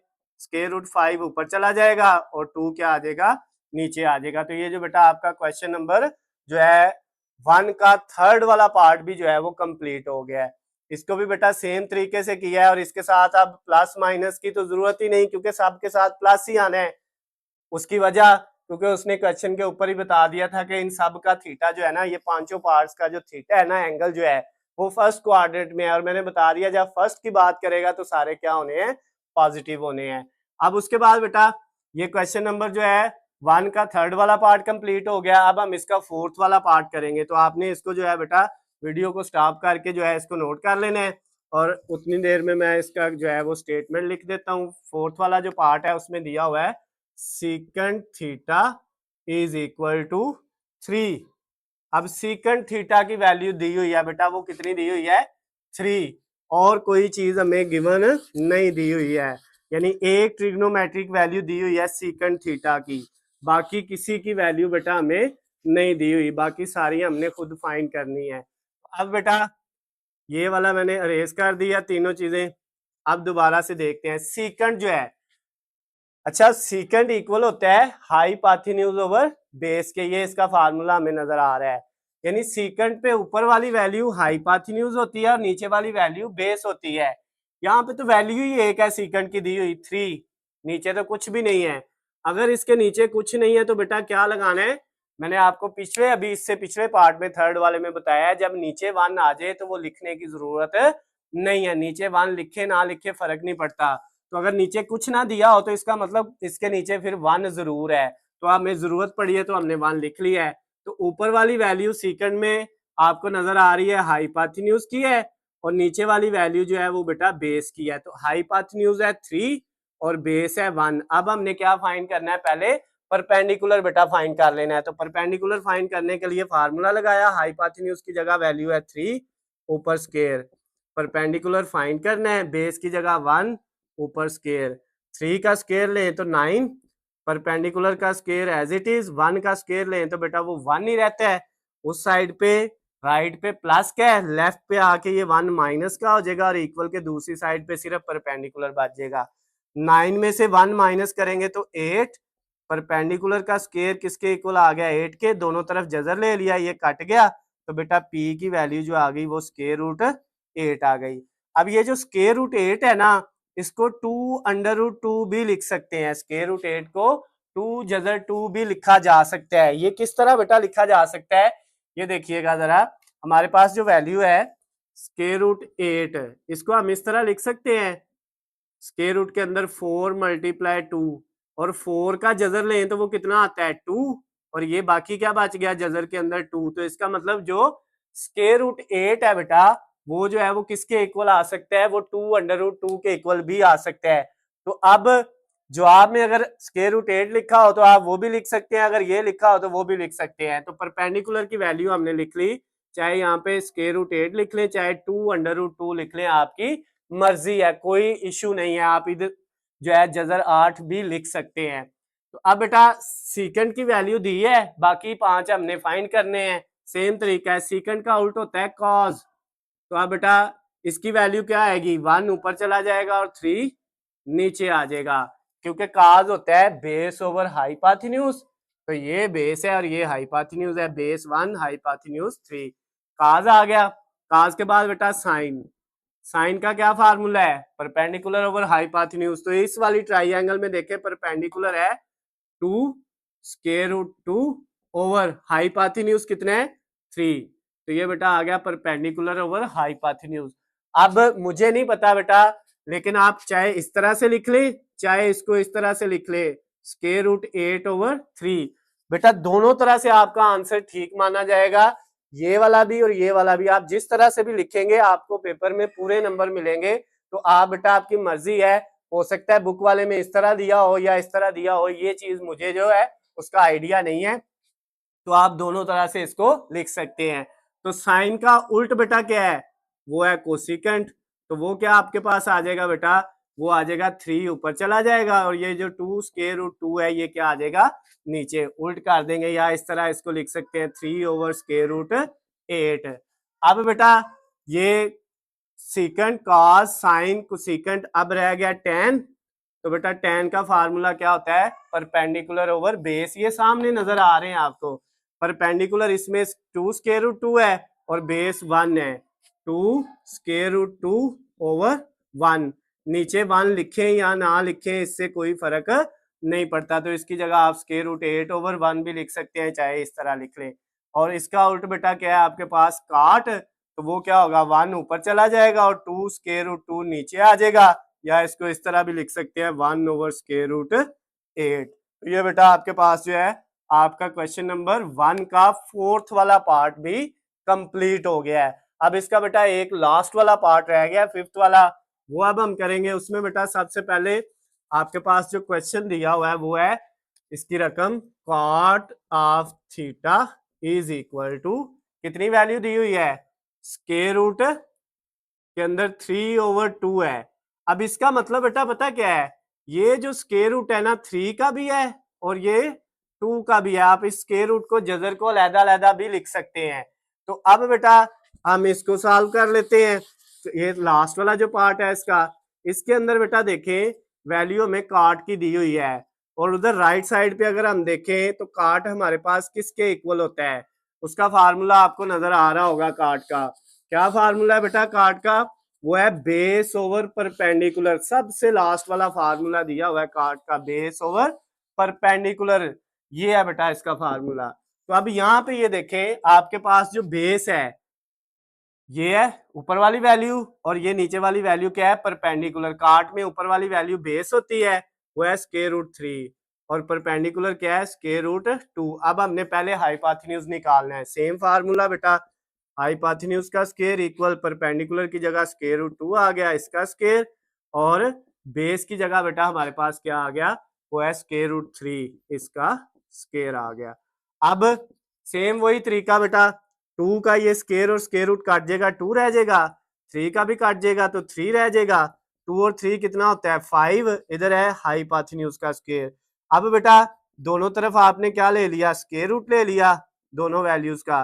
√5 ऊपर चला जाएगा और 2 क्या आ जाएगा, नीचे आ जाएगा। तो ये जो बेटा आपका क्वेश्चन नंबर जो है 1 का थर्ड वाला पार्ट भी जो है वो कंप्लीट हो गया है। इसको भी बेटा सेम तरीके से किया है, और इसके साथ अब प्लस माइनस की तो जरूरत ही नहीं, क्योंकि सबके साथ प्लस ही आना है। उसकी वजह, क्योंकि उसने क्वेश्चन के ऊपर ही बता दिया था कि इन सब का थीटा जो है ना, ये पांचों पार्ट्स का जो थीटा है ना, एंगल जो है वो फर्स्ट क्वाड्रेंट में है, और मैंने बता दिया जब फर्स्ट की बात करेगा तो सारे क्या होने हैं, पॉजिटिव होने हैं। अब उसके बाद बेटा ये क्वेश्चन नंबर जो है 1 का थर्ड वाला पार्ट कंप्लीट हो गया। अब हम इसका फोर्थ वाला पार्ट करेंगे, तो आपने इसको जो है बेटा वीडियो को स्टॉप करके जो है इसको नोट कर लेना है, और उतनी देर में मैं इसका जो है वो स्टेटमेंट लिख देता हूँ। फोर्थ वाला जो पार्ट है उसमें दिया हुआ है secant theta is equal to 3। अब सीकेंट थीटा की वैल्यू दी हुई है बेटा, वो कितनी दी हुई है, 3, और कोई चीज हमें गिवन नहीं दी हुई है, यानी एक ट्रिग्नोमेट्रिक वैल्यू दी हुई है सीकेंट थीटा की, बाकी किसी की वैल्यू बेटा हमें नहीं दी हुई, बाकी सारी हमने खुद फाइंड करनी है। अब बेटा ये वाला मैंने अरेज कर दिया तीनों चीजें। अब दोबारा से देखते हैं सीकेंट जो है, अच्छा सीकेंट इक्वल होता है हाइपोटेन्यूज ओवर बेस के, ये इसका फार्मूला हमें नजर आ रहा है, यानी सीकेंट पे ऊपर वाली वैल्यू हाइपोटेन्यूज होती है और नीचे वाली वैल्यू बेस होती है। यहाँ पे तो वैल्यू ही एक है सीकेंट की दी हुई 3, नीचे तो कुछ भी नहीं है। अगर इसके नीचे कुछ नहीं है तो बेटा क्या लगाना है, मैंने आपको पिछले अभी इससे पिछले पार्ट में थर्ड वाले में बताया है, जब नीचे 1 आ जाए तो वो लिखने की जरूरत नहीं है, नीचे 1 लिखे ना लिखे फर्क नहीं पड़ता। तो अगर नीचे कुछ ना दिया हो तो इसका मतलब इसके नीचे फिर 1 जरूर है, तो हमें जरूरत पड़ी है तो हमने 1 लिख लिया है। तो ऊपर वाली वैल्यू सीकेंड में आपको नजर आ रही है हाइपोटेन्यूज की है, और नीचे वाली वैल्यू जो है वो बेटा बेस की है। तो हाइपोटेन्यूज है 3 और बेस है 1। अब हमने क्या फाइंड करना है, पहले परपेंडिकुलर बेटा फाइंड कर लेना है। तो परपेंडिकुलर फाइंड करने के लिए फार्मूला लगाया, हाइपोटेन्यूज की जगह वैल्यू है 3 ऊपर स्केयर, परपेंडिकुलर फाइंड करना है, बेस की जगह 1 ऊपर स्केयर, 3 का स्केयर लें तो 9, परपेंडिकुलर का स्केयर एज इट इज, 1 का स्केयर लें तो बेटा वो 1 ही रहता है। उस साइड पे राइट पे प्लस का है, लेफ्ट पे आके ये 1 माइनस का हो जाएगा, और इक्वल के दूसरी साइड पे सिर्फ परपेंडिकुलर बचेगा। 9 में से 1 माइनस करेंगे तो 8, परपेंडिकुलर का स्केयर किसके इक्वल आ गया, 8 के, दोनों तरफ जजर ले लिया, ये कट गया, तो बेटा पी की वैल्यू जो आ गई वो स्केयर रूट 8 आ गई। अब ये जो स्केयर रूट 8 है ना, इसको 2 √2 भी लिख सकते हैं, स्केयर रूट 8 को 2 जजर 2 भी लिखा जा सकता है। ये किस तरह बेटा लिखा जा सकता है, ये देखिएगा जरा, हमारे पास जो वैल्यू है स्केयर रूट 8, इसको हम इस तरह लिख सकते हैं, स्केयर रूट के अंदर 4 × 2, और 4 का जजर लें तो वो कितना आता है 2, और ये बाकी क्या बच गया जजर के अंदर 2। तो इसका मतलब जो स्केयर रूट 8 है बेटा, वो जो है वो किसके इक्वल आ सकता है, वो 2 √2 के इक्वल भी आ सकता है। तो अब जवाब में अगर स्केयर रूट 8 लिखा हो तो आप वो भी लिख सकते हैं, अगर ये लिखा हो तो वो भी लिख सकते हैं। तो परपेंडिकुलर की वैल्यू हमने लिख ली, चाहे यहाँ पे स्केयर रूट 8 लिख लें चाहे 2 √2 लिख लें, आपकी मर्जी है, कोई इश्यू नहीं है, आप इधर जो है जजर 8 भी लिख सकते हैं। तो अब बेटा सीकेंड की वैल्यू दी है, बाकी 5 हमने फाइंड करने हैं। सेम तरीका है, सीकेंड का उल्ट होता है कॉज। तो अब बेटा इसकी वैल्यू क्या आएगी, 1 ऊपर चला जाएगा और 3 नीचे आ जाएगा, क्योंकि काज होता है बेस ओवर हाइपोटेन्यूज, तो ये बेस है और ये हाइपोटेन्यूज है, बेस 1 हाइपोटेन्यूज 3। काज आ गया, काज के बाद बेटा साइन। साइन का क्या फार्मूला है, परपेंडिकुलर ओवर हाइपोटेन्यूज। तो इस वाली ट्राइंगल में देखें परपेंडिकुलर है 2 स्क्वायर रूट 2 ओवर हाइपोटेन्यूज कितने हैं 3। तो ये बेटा आ गया परपेंडिकुलर ओवर हाइपोटेन्यूज। अब मुझे नहीं पता बेटा, लेकिन आप चाहे इस तरह से लिख ले चाहे इसको इस तरह से लिख ले, स्क्वायर रूट 8 ओवर 3। बेटा दोनों तरह से आपका आंसर ठीक माना जाएगा, ये वाला भी और ये वाला भी। आप जिस तरह से भी लिखेंगे आपको पेपर में पूरे नंबर मिलेंगे। तो आप बेटा आपकी मर्जी है, हो सकता है बुक वाले में इस तरह दिया हो या इस तरह दिया हो, ये चीज मुझे जो है उसका आइडिया नहीं है। तो आप दोनों तरह से इसको लिख सकते हैं। तो साइन का उल्ट बेटा क्या है, वो है कोसिकेंट। तो वो क्या आपके पास आ जाएगा बेटा, वो आ जाएगा 3 ऊपर चला जाएगा और ये जो 2 स्क्वायर रूट 2 है ये क्या आ जाएगा नीचे, उल्ट कर देंगे। या इस तरह इसको लिख सकते हैं 3 ओवर स्क्वायर रूट 8। अब बेटा ये सीकेंट कॉस साइन कोसिकेंट, अब रह गया tan। तो बेटा tan का फार्मूला क्या होता है, परपेंडिकुलर ओवर बेस। ये सामने नजर आ रहे हैं आपको, परपेंडिकुलर इसमें 2 स्क्वायर रूट 2 है और बेस 1 है, 2 स्क्वायर रूट 2 ओवर 1। नीचे 1 लिखें या ना लिखें इससे कोई फर्क नहीं पड़ता। तो इसकी जगह आप स्क्वायर रूट 8 ओवर 1 भी लिख सकते हैं, चाहे इस तरह लिख लें। और इसका उल्ट बेटा क्या है आपके पास काट, तो वो क्या होगा 1 ऊपर चला जाएगा और 2 स्क्वायर रूट 2 नीचे आ जाएगा। या इसको इस तरह भी लिख सकते हैं 1 ओवर स्क्वायर रूट 8। तो ये बेटा आपके पास जो है आपका क्वेश्चन नंबर 1 का 4th वाला पार्ट भी कंप्लीट हो गया है। अब इसका बेटा एक लास्ट वाला पार्ट रह गया 5th वाला, वो अब हम करेंगे। उसमें बेटा सबसे पहले आपके पास जो क्वेश्चन दिया हुआ है वो है इसकी रकम cot of theta is equal to, कितनी वैल्यू दी हुई है, स्क्वायर रूट के अंदर 3 ओवर 2 है। अब इसका मतलब बेटा पता क्या है, ये जो स्क्वायर रूट है ना 3 का भी है और ये 2 का भी है। आप इस स्क्वायर रूट को जजर को अलग-अलग भी लिख सकते हैं। तो अब बेटा हम इसको सॉल्व कर लेते हैं। तो ये लास्ट वाला जो पार्ट है इसका, इसके अंदर बेटा देखें वैल्यू हमें काट की दी हुई है और उधर राइट साइड पे अगर हम देखें तो काट हमारे पास किसके इक्वल होता है, उसका फार्मूला आपको नजर आ रहा होगा। काट का क्या फार्मूला है बेटा, काट का वो है बेस ओवर परपेंडिकुलर। सबसे लास्ट वाला फार्मूला दिया हुआ है काट का, बेस ओवर परपेंडिकुलर, ये है बेटा इसका फार्मूला। तो अब यहाँ पे ये देखें आपके पास जो बेस है ये है ऊपर वाली वैल्यू और ये नीचे वाली वैल्यू क्या है, परपेंडिकुलर। काट में ऊपर वाली वैल्यू बेस होती है, वो है स्क्वायर रूट 3 और परपेंडिकुलर क्या है स्क्वायर रूट 2। अब हमने पहले हाइपोटेन्यूज निकालना है, सेम फार्मूला बेटा, हाइपोटेन्यूज का स्क्वायर इक्वल परपेंडिकुलर की जगह स्क्वायर रूट 2 आ गया इसका स्क्वायर, और बेस की जगह बेटा हमारे पास क्या आ गया, वो है स्क्वायर रूट 3 इसका स्क्वायर आ गया। अब सेम वही तरीका बेटा, 2 का ये स्क्वायर और स्क्वायर रूट काट जाएगा 2 रह जाएगा, 3 का भी काट जाएगा तो 3 रह जाएगा। 2 और 3 कितना होता है 5, इधर है हाइपोटेन्यूज का स्क्वायर। अब बेटा दोनों तरफ आपने क्या ले लिया, स्क्वायर रूट ले लिया दोनों वैल्यूज का,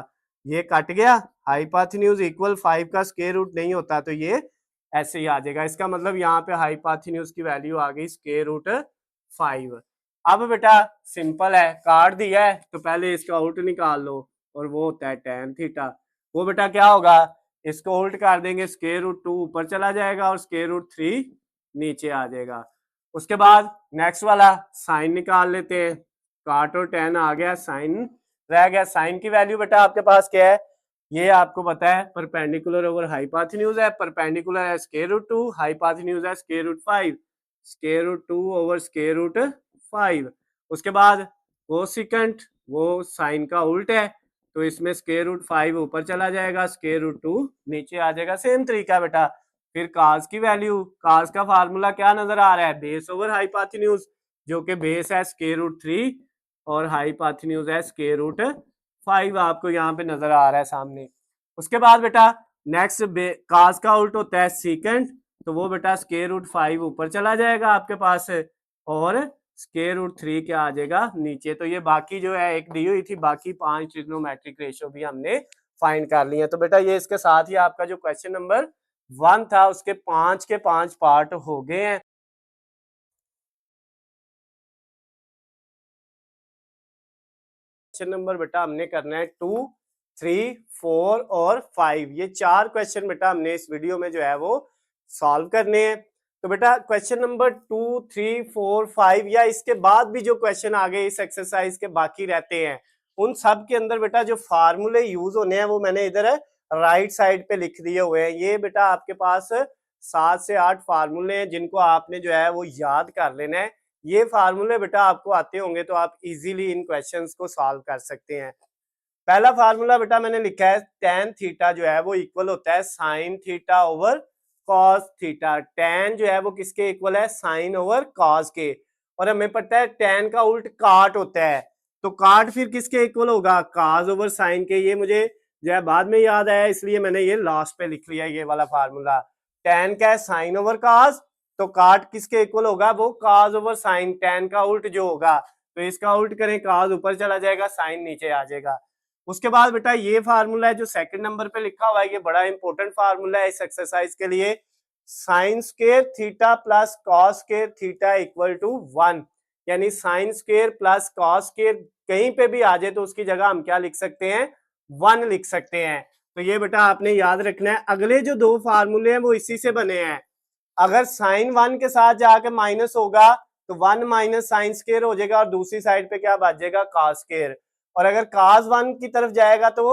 ये कट गया, हाइपोटेन्यूज इक्वल 5 का स्क्वायर रूट नहीं होता तो ये ऐसे ही आ जाएगा। इसका मतलब यहाँ पे हाइपोटेन्यूज की वैल्यू आ गई स्क्वायर रूट 5। अब बेटा सिंपल है, काट दिया है तो पहले इसका उल्ट निकाल लो और वो होता है tan थीटा। वो बेटा क्या होगा, इसको उल्ट कर देंगे, स्क्वायर रूट 2 ऊपर चला जाएगा और स्क्वायर रूट 3 नीचे आ जाएगा। उसके बाद नेक्स्ट वाला साइन निकाल लेते हैं, काट और tan आ गया, साइन रह गया। साइन की वैल्यू बेटा आपके पास क्या है, ये आपको पता है परपेंडिकुलर ओवर हाइपोटेन्यूज है, परपेंडिकुलर है स्क्वायर रूट 2, हाइपोटेन्यूज है square root 5, square root 2 over square root 5। उसके बाद कोसिकेंट, वो साइन का उल्ट है तो इसमें स्क्वायर रूट 5 ऊपर चला जाएगा, स्क्वायर रूट 2 नीचे आ जाएगा। सेम तरीका बेटा। फिर काज की वैल्यू, काज का फार्मूला क्या नजर आ रहा है, बेस ओवर हाइपोटेन्यूज, जो कि बेस है स्क्वायर रूट 3 और हाइपोटेन्यूज है स्क्वायर रूट 5, आपको यहाँ पे नजर आ रहा है सामने। उसके बाद बेटा नेक्स्ट काज का उल्ट होता है सीकेंट, तो वो बेटा स्क्वायर रूट 5 ऊपर चला जाएगा आपके पास और स्क्वायर रूट 3 क्या आ जाएगा नीचे। तो ये बाकी जो है एक दी हुई थी, बाकी 5 ट्रिग्नोमेट्रिक रेशियो भी हमने फाइंड कर लिए। तो बेटा ये इसके साथ ही आपका जो क्वेश्चन नंबर 1 था उसके 5 के 5 पार्ट हो गए हैं। क्वेश्चन नंबर बेटा हमने करना है 2, 3, 4 और 5। ये 4 क्वेश्चन बेटा हमने इस वीडियो में जो है वो सॉल्व करने हैं। तो बेटा क्वेश्चन नंबर 2, 3, 4, 5 या इसके बाद भी जो क्वेश्चन आगे इस एक्सरसाइज के बाकी रहते हैं, उन सब के अंदर बेटा जो फार्मूले यूज होने हैं वो मैंने इधर राइट साइड पे लिख दिए हुए हैं। ये बेटा आपके पास 7 से 8 फार्मूले हैं जिनको आपने जो है वो याद कर लेना है। ये फार्मूले बेटा आपको आते होंगे तो आप इजीली इन क्वेश्चंस को सॉल्व कर सकते हैं। पहला फार्मूला बेटा मैंने लिखा है tan थीटा जो है वो इक्वल होता है sin theta over cos theta. tan जो है वो किसके इक्वल है, sin ओवर cos के। और हमें पता है tan का उल्ट काट होता है, तो काट फिर किसके इक्वल होगा, cos ओवर sin के। ये मुझे जो है बाद में याद आया इसलिए मैंने ये लास्ट पे लिख लिया ये वाला फार्मूला। tan का है sin ओवर cos, तो काट किसके इक्वल होगा, वो cos ओवर sin। tan का उल्ट जो होगा तो इसका उल्ट करें, cos ऊपर चला जाएगा, sin नीचे आ जाएगा। उसके बाद बेटा ये फार्मूला है जो सेकंड नंबर पे लिखा हुआ है, ये बड़ा इंपॉर्टेंट फार्मूला है इस एक्सरसाइज के लिए। Sine square theta plus cos square theta equal to 1, यानी sine square plus cos square कहीं पे भी आ जाए तो उसकी जगह हम क्या लिख सकते हैं, 1 लिख सकते हैं। तो ये बेटा आपने याद रखना है। अगले जो 2 फार्मूले हैं वो इसी से बने हैं। अगर साइन 1 के साथ जाके माइनस होगा तो 1 माइनस साइन स्क्वायर हो जाएगा और दूसरी साइड पे क्या बच जाएगा, कॉस स्क्वायर। और अगर cos 1 की तरफ जाएगा तो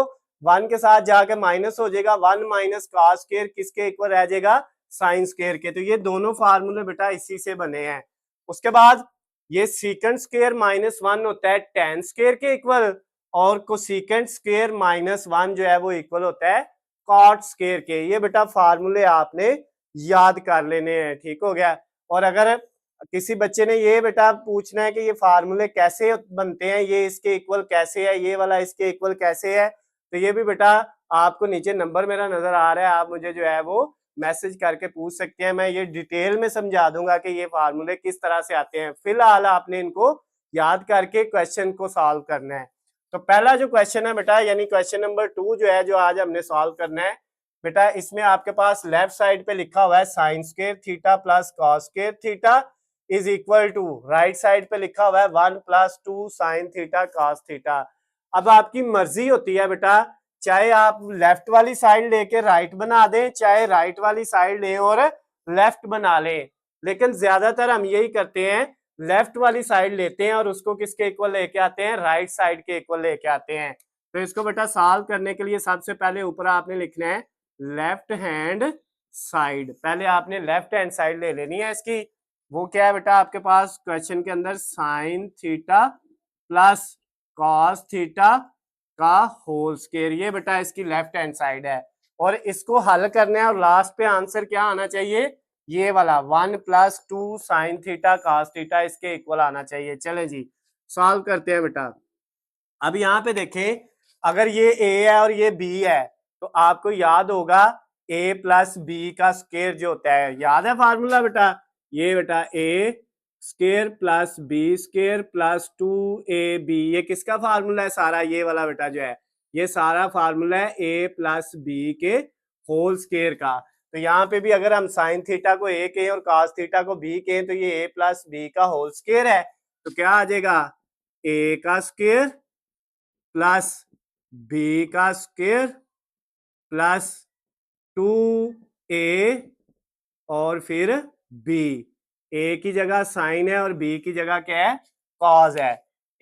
1 के साथ जाके माइनस हो जाएगा, 1 माइनस cos स्क्वायर किसके इक्वल रह जाएगा, साइन स्क्वायर के। तो ये दोनों फार्मूले बेटा इसी से बने हैं। उसके बाद ये सीकेंट स्क्वायर माइनस 1 होता है tan स्क्वायर के इक्वल, और कोसीकेंट स्क्वायर माइनस 1 जो है वो इक्वल होता है cot स्क्वायर के। ये बेटा फार्मूले आपने याद कर लेने हैं, ठीक हो गया। और अगर किसी बच्चे ने ये बेटा पूछना है कि ये फार्मूले कैसे बनते हैं, ये इसके इक्वल कैसे है, ये वाला इसके इक्वल कैसे है, तो ये भी बेटा आपको नीचे नंबर मेरा नजर आ रहा है, आप मुझे जो है वो मैसेज करके पूछ सकते हैं। मैं ये डिटेल में समझा दूंगा कि ये फार्मूले किस तरह से आते हैं। फिलहाल आपने इनको याद करके क्वेश्चन को सॉल्व करना है। तो पहला जो क्वेश्चन है बेटा, यानी क्वेश्चन नंबर 2 जो है, जो आज हमने सॉल्व करना है बेटा, इसमें आपके पास लेफ्ट साइड पे लिखा हुआ है sine square theta plus cos square theta is equal to, right side पे लिखा हुआ है 1 plus 2 sine theta cos theta. अब आपकी मर्जी होती है बेटा, चाहे आप लेफ्ट वाली साइड लेके राइट बना दें, चाहे राइट वाली साइड लें और लेफ्ट बना लें, लेकिन ज्यादातर हम यही करते हैं, लेफ्ट वाली साइड लेते हैं और उसको किसके इक्वल लेके आते हैं, राइट साइड के इक्वल लेके आते हैं। तो इसको बेटा सॉल्व करने के लिए सबसे पहले ऊपर आपने लिखना है लेफ्ट हैंड साइड। पहले आपने लेफ्ट हैंड साइड ले लेनी है इसकी। वो क्या है बेटा आपके पास क्वेश्चन के अंदर, sine theta plus cos theta का होल स्क्वायर। ये बेटा इसकी लेफ्ट हैंड साइड है और इसको हल करना है और लास्ट पे आंसर क्या आना चाहिए, ये वाला 1 plus 2 sine theta cos theta इसके इक्वल आना चाहिए। चले जी सॉल्व करते हैं बेटा। अब यहाँ पे देखें, अगर ये a है और ये b है तो आपको याद होगा a प्लस बी का स्क्वायर जो होता है, याद है फार्मूला बेटा, ये बेटा a square plus b square plus 2ab, ये किसका फार्मूला है सारा, ये वाला बेटा जो है, ये सारा फार्मूला है a प्लस बी के होल स्क्वायर का। तो यहाँ पे भी अगर हम साइन थीटा को a कहें और cos थीटा को b कहें तो ये a प्लस बी का होल स्क्वायर है, तो क्या आ जाएगा, a का स्क्वायर प्लस बी का स्क्वायर प्लस 2a और फिर b। a की जगह साइन है और b की जगह क्या है, कॉस है।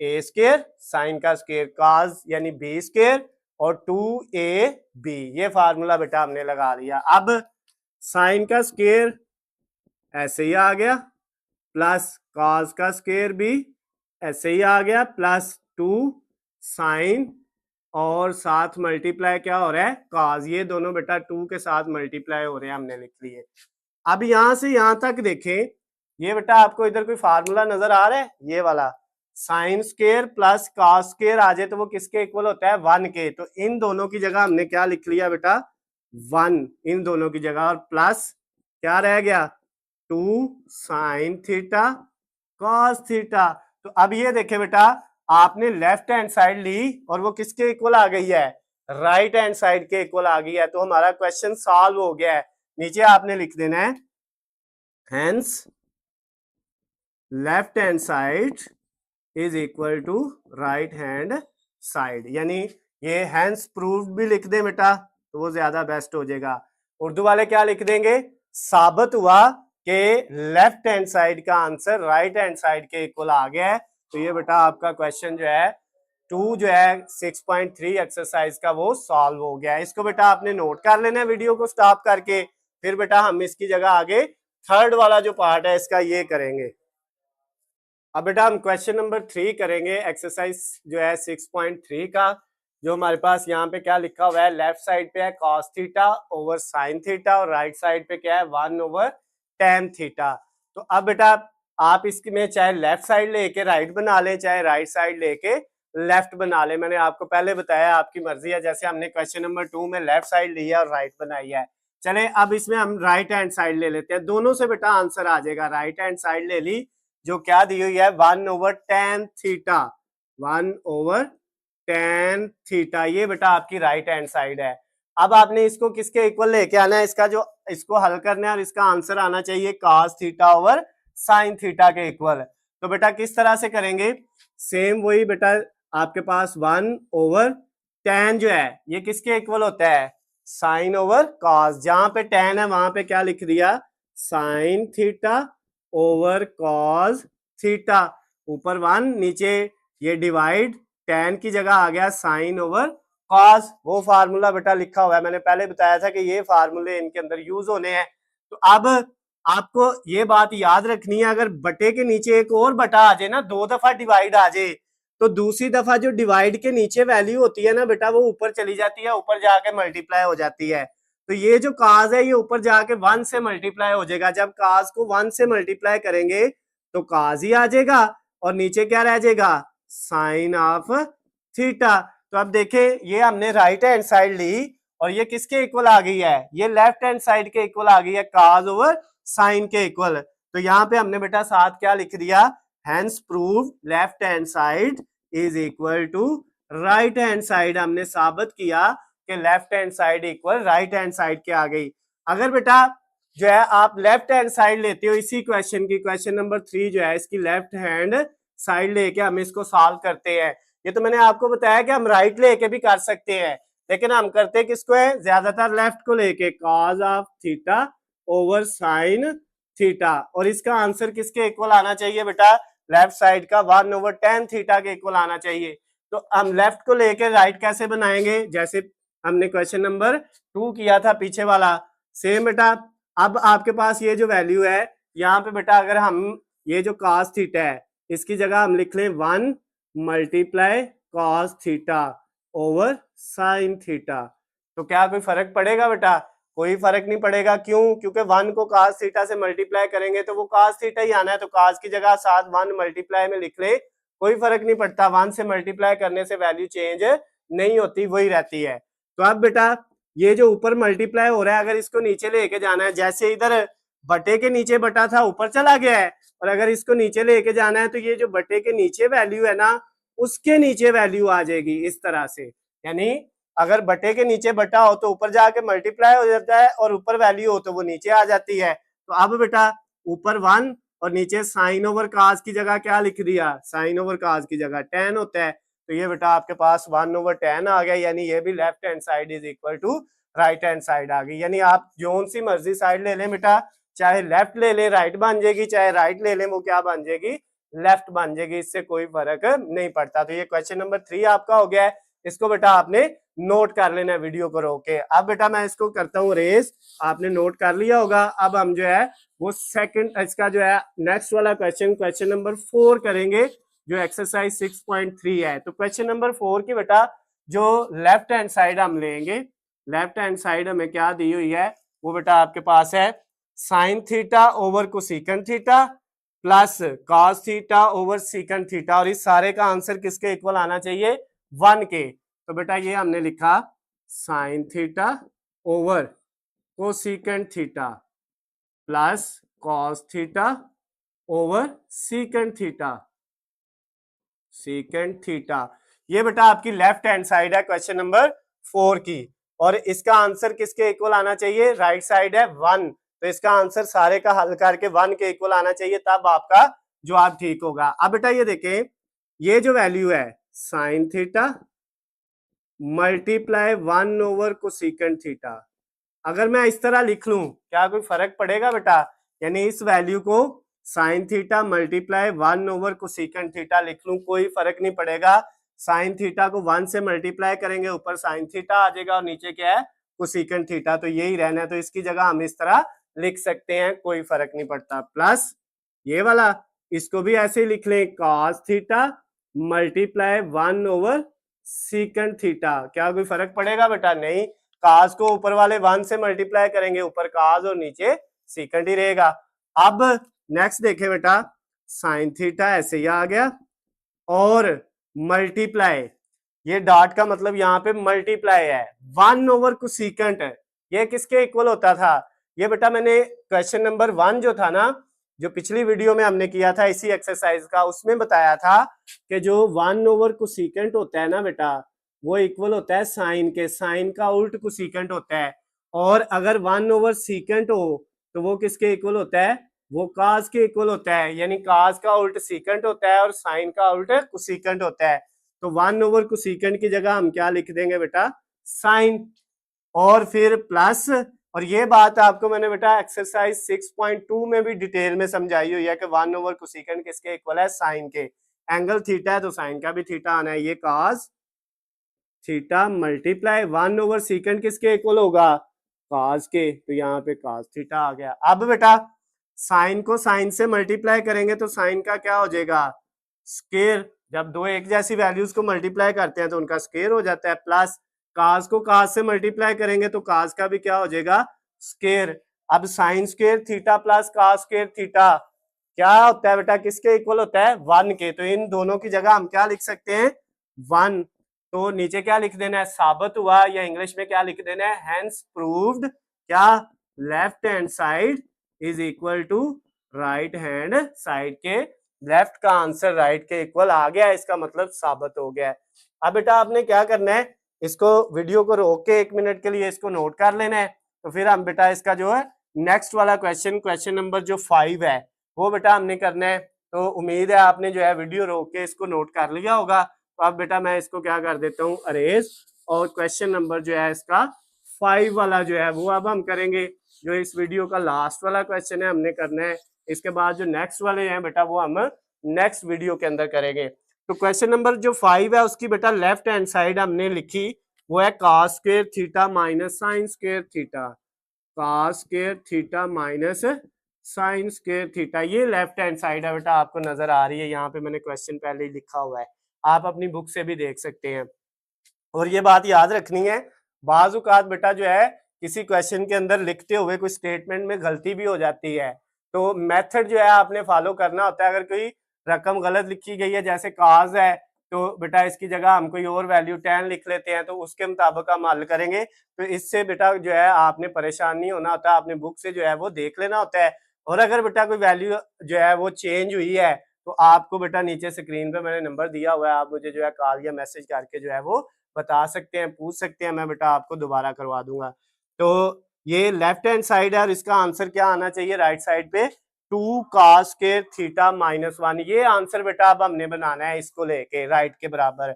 a स्क्वायर साइन का स्क्वायर कॉस यानी b स्क्वायर और 2ab, ये फार्मूला बेटा हमने लगा लिया। अब साइन का स्क्वायर ऐसे ही आ गया प्लस कॉस का स्क्वायर भी ऐसे ही आ गया प्लस 2 साइन और साथ मल्टीप्लाई क्या हो रहा है, कॉस। ये दोनों बेटा 2 के साथ मल्टीप्लाई हो रहे हैं, हमने लिख लिए। अब यहां से यहां तक देखें, ये बेटा आपको इधर कोई फार्मूला नजर आ रहा है, ये वाला sine square plus cos square आ जाए तो वो किसके इक्वल होता है, 1 के। तो इन दोनों की जगह हमने क्या लिख लिया बेटा, 1 इन दोनों की जगह, और प्लस क्या रह गया, 2 साइन थीटा कॉस थीटा। तो अब ये देखे बेटा, आपने लेफ्ट हैंड साइड ली और वो किसके इक्वल आ गई है, राइट हैंड साइड के इक्वल आ गई है। तो हमारा क्वेश्चन सॉल्व हो गया है। नीचे आपने लिख देना है hence left hand side is equal to right hand side, यानी ये हैंस प्रूव्ड भी लिख दें बेटा तो वो ज्यादा बेस्ट हो जाएगा। उर्दू वाले क्या लिख देंगे, साबित हुआ कि लेफ्ट हैंड साइड का आंसर राइट हैंड साइड के इक्वल आ गया है। तो ये बेटा आपका क्वेश्चन जो है 2 जो है 6.3 एक्सरसाइज का वो सॉल्व हो गया है। इसको बेटा आपने नोट कर लेना है वीडियो को स्टॉप करके, फिर बेटा हम इसकी जगह आगे थर्ड वाला जो पार्ट है इसका ये करेंगे। अब बेटा हम क्वेश्चन नंबर 3 करेंगे, एक्सरसाइज जो है 6.3 का। जो हमारे पास यहाँ पे क्या लिखा हुआ है, लेफ्ट साइड पे है cos theta over sin theta और राइट साइड पे क्या है 1 ओवर tan थीटा। तो अब बेटा आप इसमें चाहे लेफ्ट साइड लेके राइट बना लें, चाहे राइट साइड लेके लेफ्ट बना ले। मैंने आपको पहले बताया आपकी मर्जी है, जैसे हमने क्वेश्चन नंबर 2 में लेफ्ट साइड ली है और राइट बनाई है। चले अब इसमें हम राइट हैंड साइड ले लेते हैं, दोनों से बेटा आंसर आ जाएगा। राइट हैंड साइड ले ली जो क्या दी हुई है 1 over tan theta, 1 over tan theta, ये बेटा आपकी राइट हैंड साइड है। अब आपने इसको किसके इक्वल लेके आना है, इसका जो इसको हल करना है और इसका आंसर आना चाहिए cos theta over sin theta के इक्वल। तो बेटा किस तरह से करेंगे, सेम वही बेटा आपके पास 1 ओवर tan जो है ये किसके इक्वल होता है, sin ओवर cos। जहां पे tan है वहां पे क्या लिख दिया, sin theta over cos theta, ऊपर 1 नीचे ये डिवाइड, tan की जगह आ गया sin ओवर cos। वो फार्मूला बेटा लिखा हुआ है, मैंने पहले बताया था कि ये फार्मूले इनके अंदर यूज होने हैं। तो अब आपको ये बात याद रखनी है, अगर बटे के नीचे एक और बटा आ जाए ना, 2 दफा डिवाइड आ जाए, तो दूसरी दफा जो डिवाइड के नीचे वैल्यू होती है ना बेटा वो ऊपर चली जाती है, ऊपर जाके मल्टीप्लाई हो जाती है। तो ये जो काज है ये ऊपर जाके 1 से मल्टीप्लाई हो जाएगा। जब काज को 1 से मल्टीप्लाई करेंगे तो काज ही आ जाएगा और नीचे क्या रह जाएगा, साइन ऑफ थीटा। तो अब देखें ये हमने राइट हैंड साइड ली और ये किसके इक्वल आ गई है, ये लेफ्ट हैंड साइड के इक्वल आ गई है, काज ओवर साइन के इक्वल। तो यहाँ पे हमने बेटा साथ क्या लिख दिया, hence prove left hand side is equal to right hand side. हमने साबित किया कि left hand side equal right hand side के आ गई। अगर बेटा जो है आप लेफ्ट हैंड साइड लेते हो इसी क्वेश्चन की, क्वेश्चन नंबर 3 जो है इसकी लेफ्ट हैंड साइड लेके हम इसको सॉल्व करते हैं। ये तो मैंने आपको बताया कि हम राइट लेके भी कर सकते हैं, लेकिन हम करते किसको है, ज्यादातर लेफ्ट को लेके, cos of theta over sine theta. और इसका आंसर किसके इक्वल आना चाहिए बेटा, लेफ्ट साइड का 1 ओवर tan थीटा के इक्वल आना चाहिए। तो हम लेफ्ट को लेके राइट कैसे बनाएंगे, जैसे हमने क्वेश्चन नंबर 2 किया था पीछे वाला, सेम बेटा। अब आपके पास ये जो वैल्यू है यहाँ पे बेटा, अगर हम ये जो cos थीटा है इसकी जगह हम लिख लें 1 multiply cos theta over sine theta, तो क्या कोई फर्क पड़ेगा बेटा, कोई फर्क नहीं पड़ेगा। क्यों, क्योंकि 1 को cos थीटा से मल्टीप्लाई करेंगे तो वो cos थीटा ही आना है, तो cos की जगह साथ 1 मल्टीप्लाई में लिख ले, कोई फर्क नहीं पड़ता। 1 से मल्टीप्लाई करने से वैल्यू चेंज नहीं होती, वही रहती है। तो अब बेटा ये जो ऊपर मल्टीप्लाई हो रहा है अगर इसको नीचे लेके जाना है, जैसे इधर बटे के नीचे बटा था ऊपर चला गया है, और अगर इसको नीचे लेके जाना है तो ये जो बटे के नीचे वैल्यू है ना उसके नीचे वैल्यू आ जाएगी इस तरह से। यानी अगर बटे के नीचे बटा हो तो ऊपर जाके मल्टीप्लाई हो जाता है और ऊपर वैल्यू हो तो वो नीचे आ जाती है। तो अब बेटा ऊपर 1 और नीचे साइन ओवर काज की जगह क्या लिख दिया, साइन ओवर काज की जगह tan होता है। तो ये बेटा आपके पास 1 ओवर tan आ गया, यानी ये भी left hand side is equal to right hand side आ गई। यानी आप जोन सी मर्जी साइड ले लें बेटा, चाहे लेफ्ट ले लें राइट बन जाएगी, चाहे राइट ले लें वो क्या बन जाएगी, लेफ्ट बन जाएगी, इससे कोई फर्क नहीं पड़ता। तो ये क्वेश्चन नंबर 3 आपका हो गया है, इसको बेटा आपने नोट कर लेना है वीडियो को रोक के। अब बेटा मैं इसको करता हूँ रेस, आपने नोट कर लिया होगा। अब हम जो है वो सेकंड इसका जो है नेक्स्ट वाला क्वेश्चन, क्वेश्चन नंबर 4 करेंगे जो एक्सरसाइज 6.3 है। तो क्वेश्चन नंबर 4 की बेटा जो लेफ्ट हैंड साइड हम लेंगे, लेफ्ट हैंड साइड हमें क्या दी हुई है, वो बेटा आपके पास है sine theta over cosecant theta plus cos theta over secant theta, और इस सारे का आंसर किसके इक्वल आना चाहिए, 1 के। तो बेटा ये हमने लिखा sine theta over cosecant theta plus cos theta over secant theta, secant theta. ये बेटा आपकी लेफ्ट हैंड साइड है क्वेश्चन नंबर 4 की, और इसका आंसर किसके इक्वल आना चाहिए, राइट साइड है 1, तो इसका आंसर सारे का हल करके 1 के इक्वल आना चाहिए, तब आपका जवाब ठीक होगा। अब बेटा ये देखें ये जो वैल्यू है sine theta multiply 1 over cosecant theta. अगर मैं इस तरह लिख लूं क्या कोई फर्क पड़ेगा बेटा? यानी इस वैल्यू को sine theta multiply 1 over cosecant theta लिख लूं, कोई फर्क नहीं पड़ेगा। साइन थीटा को 1 से मल्टीप्लाई करेंगे, ऊपर साइन थीटा आ जाएगा और नीचे क्या है? Cosecant theta. तो यही रहना है, तो इसकी जगह हम इस तरह लिख सकते हैं, कोई फर्क नहीं पड़ता। प्लस ये वाला, इसको भी ऐसे ही लिख लें, cos theta multiply 1 over secant theta. क्या कोई फर्क पड़ेगा बेटा? नहीं। काज को ऊपर वाले 1 से मल्टीप्लाई करेंगे, ऊपर काज और नीचे सीकेंट ही रहेगा। अब नेक्स्ट देखें बेटा, साइन थीटा ऐसे ही आ गया और मल्टीप्लाई, ये डॉट का मतलब यहाँ पे मल्टीप्लाई है, 1 ओवर कोसेकेंट है। ये किसके इक्वल होता था? ये बेटा मैंने क्वेश्चन नंबर 1 जो था ना, जो पिछली वीडियो में हमने किया था इसी एक्सरसाइज का, उसमें बताया था कि जो 1 ओवर कोसेकेंट होता है ना बेटा, वो इक्वल होता है साइन के, साइन का उल्ट कोसेकेंट होता है। और अगर 1 ओवर सीकेंट हो तो वो किसके इक्वल होता है? वो काज के इक्वल होता है। यानी काज का उल्ट सीकेंट होता है और साइन का उल्ट कोसेकेंट होता है। तो 1 ओवर कोसेकेंट की जगह हम क्या लिख देंगे बेटा? साइन। और फिर प्लस, और ये बात आपको मैंने बेटा एक्सरसाइज 6.2 में भी डिटेल में समझाई हुई है कि 1 ओवर कोसेकेंट किसके इक्वल है? साइन के। एंगल थीटा है तो साइन का भी थीटा आना है। ये cos theta multiply 1 over secant किसके इक्वल होगा? कॉस के। तो यहाँ पे कॉस थीटा आ गया। अब बेटा साइन को साइन से मल्टीप्लाई करेंगे तो साइन का क्या हो जाएगा? स्केयर। जब दो एक जैसी वैल्यूज को मल्टीप्लाई करते हैं तो उनका स्केयर हो जाता है। प्लस काज को काज से मल्टीप्लाई करेंगे तो काज का भी क्या हो जाएगा? स्केयर। अब साइन स्केयर थीटा प्लस काज स्केयर थीटा क्या होता है बेटा? किसके इक्वल होता है? 1 के। तो इन दोनों की जगह हम क्या लिख सकते हैं? 1। तो नीचे क्या लिख देना है? साबित हुआ, या इंग्लिश में क्या लिख देना है? Hence proved. क्या? Left hand side is equal to right hand side के। लेफ्ट का आंसर राइट के इक्वल आ गया, इसका मतलब साबित हो गया है। अब बेटा आपने क्या करना है, इसको वीडियो को रोक के 1 मिनट के लिए इसको नोट कर लेना है। तो फिर हम बेटा इसका जो है नेक्स्ट वाला क्वेश्चन नंबर जो 5 है वो बेटा हमने करना है। तो उम्मीद है आपने जो है वीडियो रोक के इसको नोट कर लिया होगा। तो अब बेटा मैं इसको क्या कर देता हूँ, अरेज, और क्वेश्चन नंबर जो है इसका 5 वाला जो है वो अब हम करेंगे। जो इस वीडियो का लास्ट वाला क्वेश्चन है हमने करना है। इसके बाद जो नेक्स्ट वाले हैं बेटा वो हम नेक्स्ट वीडियो के अंदर करेंगे। तो क्वेश्चन नंबर जो 5 है उसकी बेटा लेफ्ट हैंड साइड हमने लिखी, वो है cos square theta minus sine square theta. cos square theta minus sine square theta, ये लेफ्ट हैंड साइड है बेटा, आपको नजर आ रही है। यहाँ पे मैंने क्वेश्चन पहले ही लिखा हुआ है, आप अपनी बुक से भी देख सकते हैं। और ये बात याद रखनी है, बाज औकात बेटा जो है किसी क्वेश्चन के अंदर लिखते हुए कोई स्टेटमेंट में गलती भी हो जाती है, तो मेथड जो है आपने फॉलो करना होता है। अगर कोई रकम गलत लिखी गई है, जैसे काज है, तो बेटा इसकी जगह हम कोई और वैल्यू 10 लिख लेते हैं, तो उसके मुताबिक हम हल करेंगे। तो इससे बेटा जो है आपने परेशान नहीं होना होता, आपने बुक से जो है वो देख लेना होता है। और अगर बेटा कोई वैल्यू जो है वो चेंज हुई है तो आपको बेटा नीचे स्क्रीन पे मैंने नंबर दिया हुआ है, आप मुझे जो है कॉल या मैसेज करके जो है वो बता सकते हैं, पूछ सकते हैं, मैं बेटा आपको दोबारा करवा दूंगा। तो ये लेफ्ट हैंड साइड है और इसका आंसर क्या आना चाहिए राइट साइड पे? 2 cos स्क्वायर थीटा माइनस 1। ये आंसर बेटा अब हमने बनाना है, इसको लेके राइट के बराबर।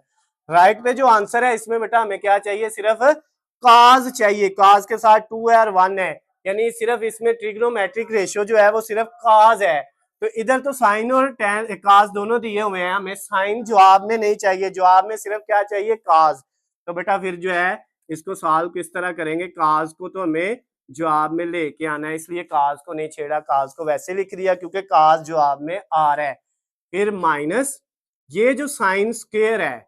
राइट पे जो आंसर है इसमें बेटा हमें क्या चाहिए? सिर्फ cos चाहिए। cos के साथ 2 है और 1 है, यानी सिर्फ इसमें ट्रिग्नोमेट्रिक रेशियो जो है वो सिर्फ cos है। तो इधर तो साइन और tan cos दोनों दिए हुए हैं, हमें साइन जवाब में नहीं चाहिए, जवाब में सिर्फ क्या चाहिए? cos। तो बेटा फिर जो है इसको सॉल्व किस तरह करेंगे? cos को तो हमें जवाब में लेके आना है, इसलिए cos को नहीं छेड़ा, cos को वैसे लिख दिया क्योंकि cos जवाब में आ रहा है। फिर माइनस ये जो साइन स्क्वायर है,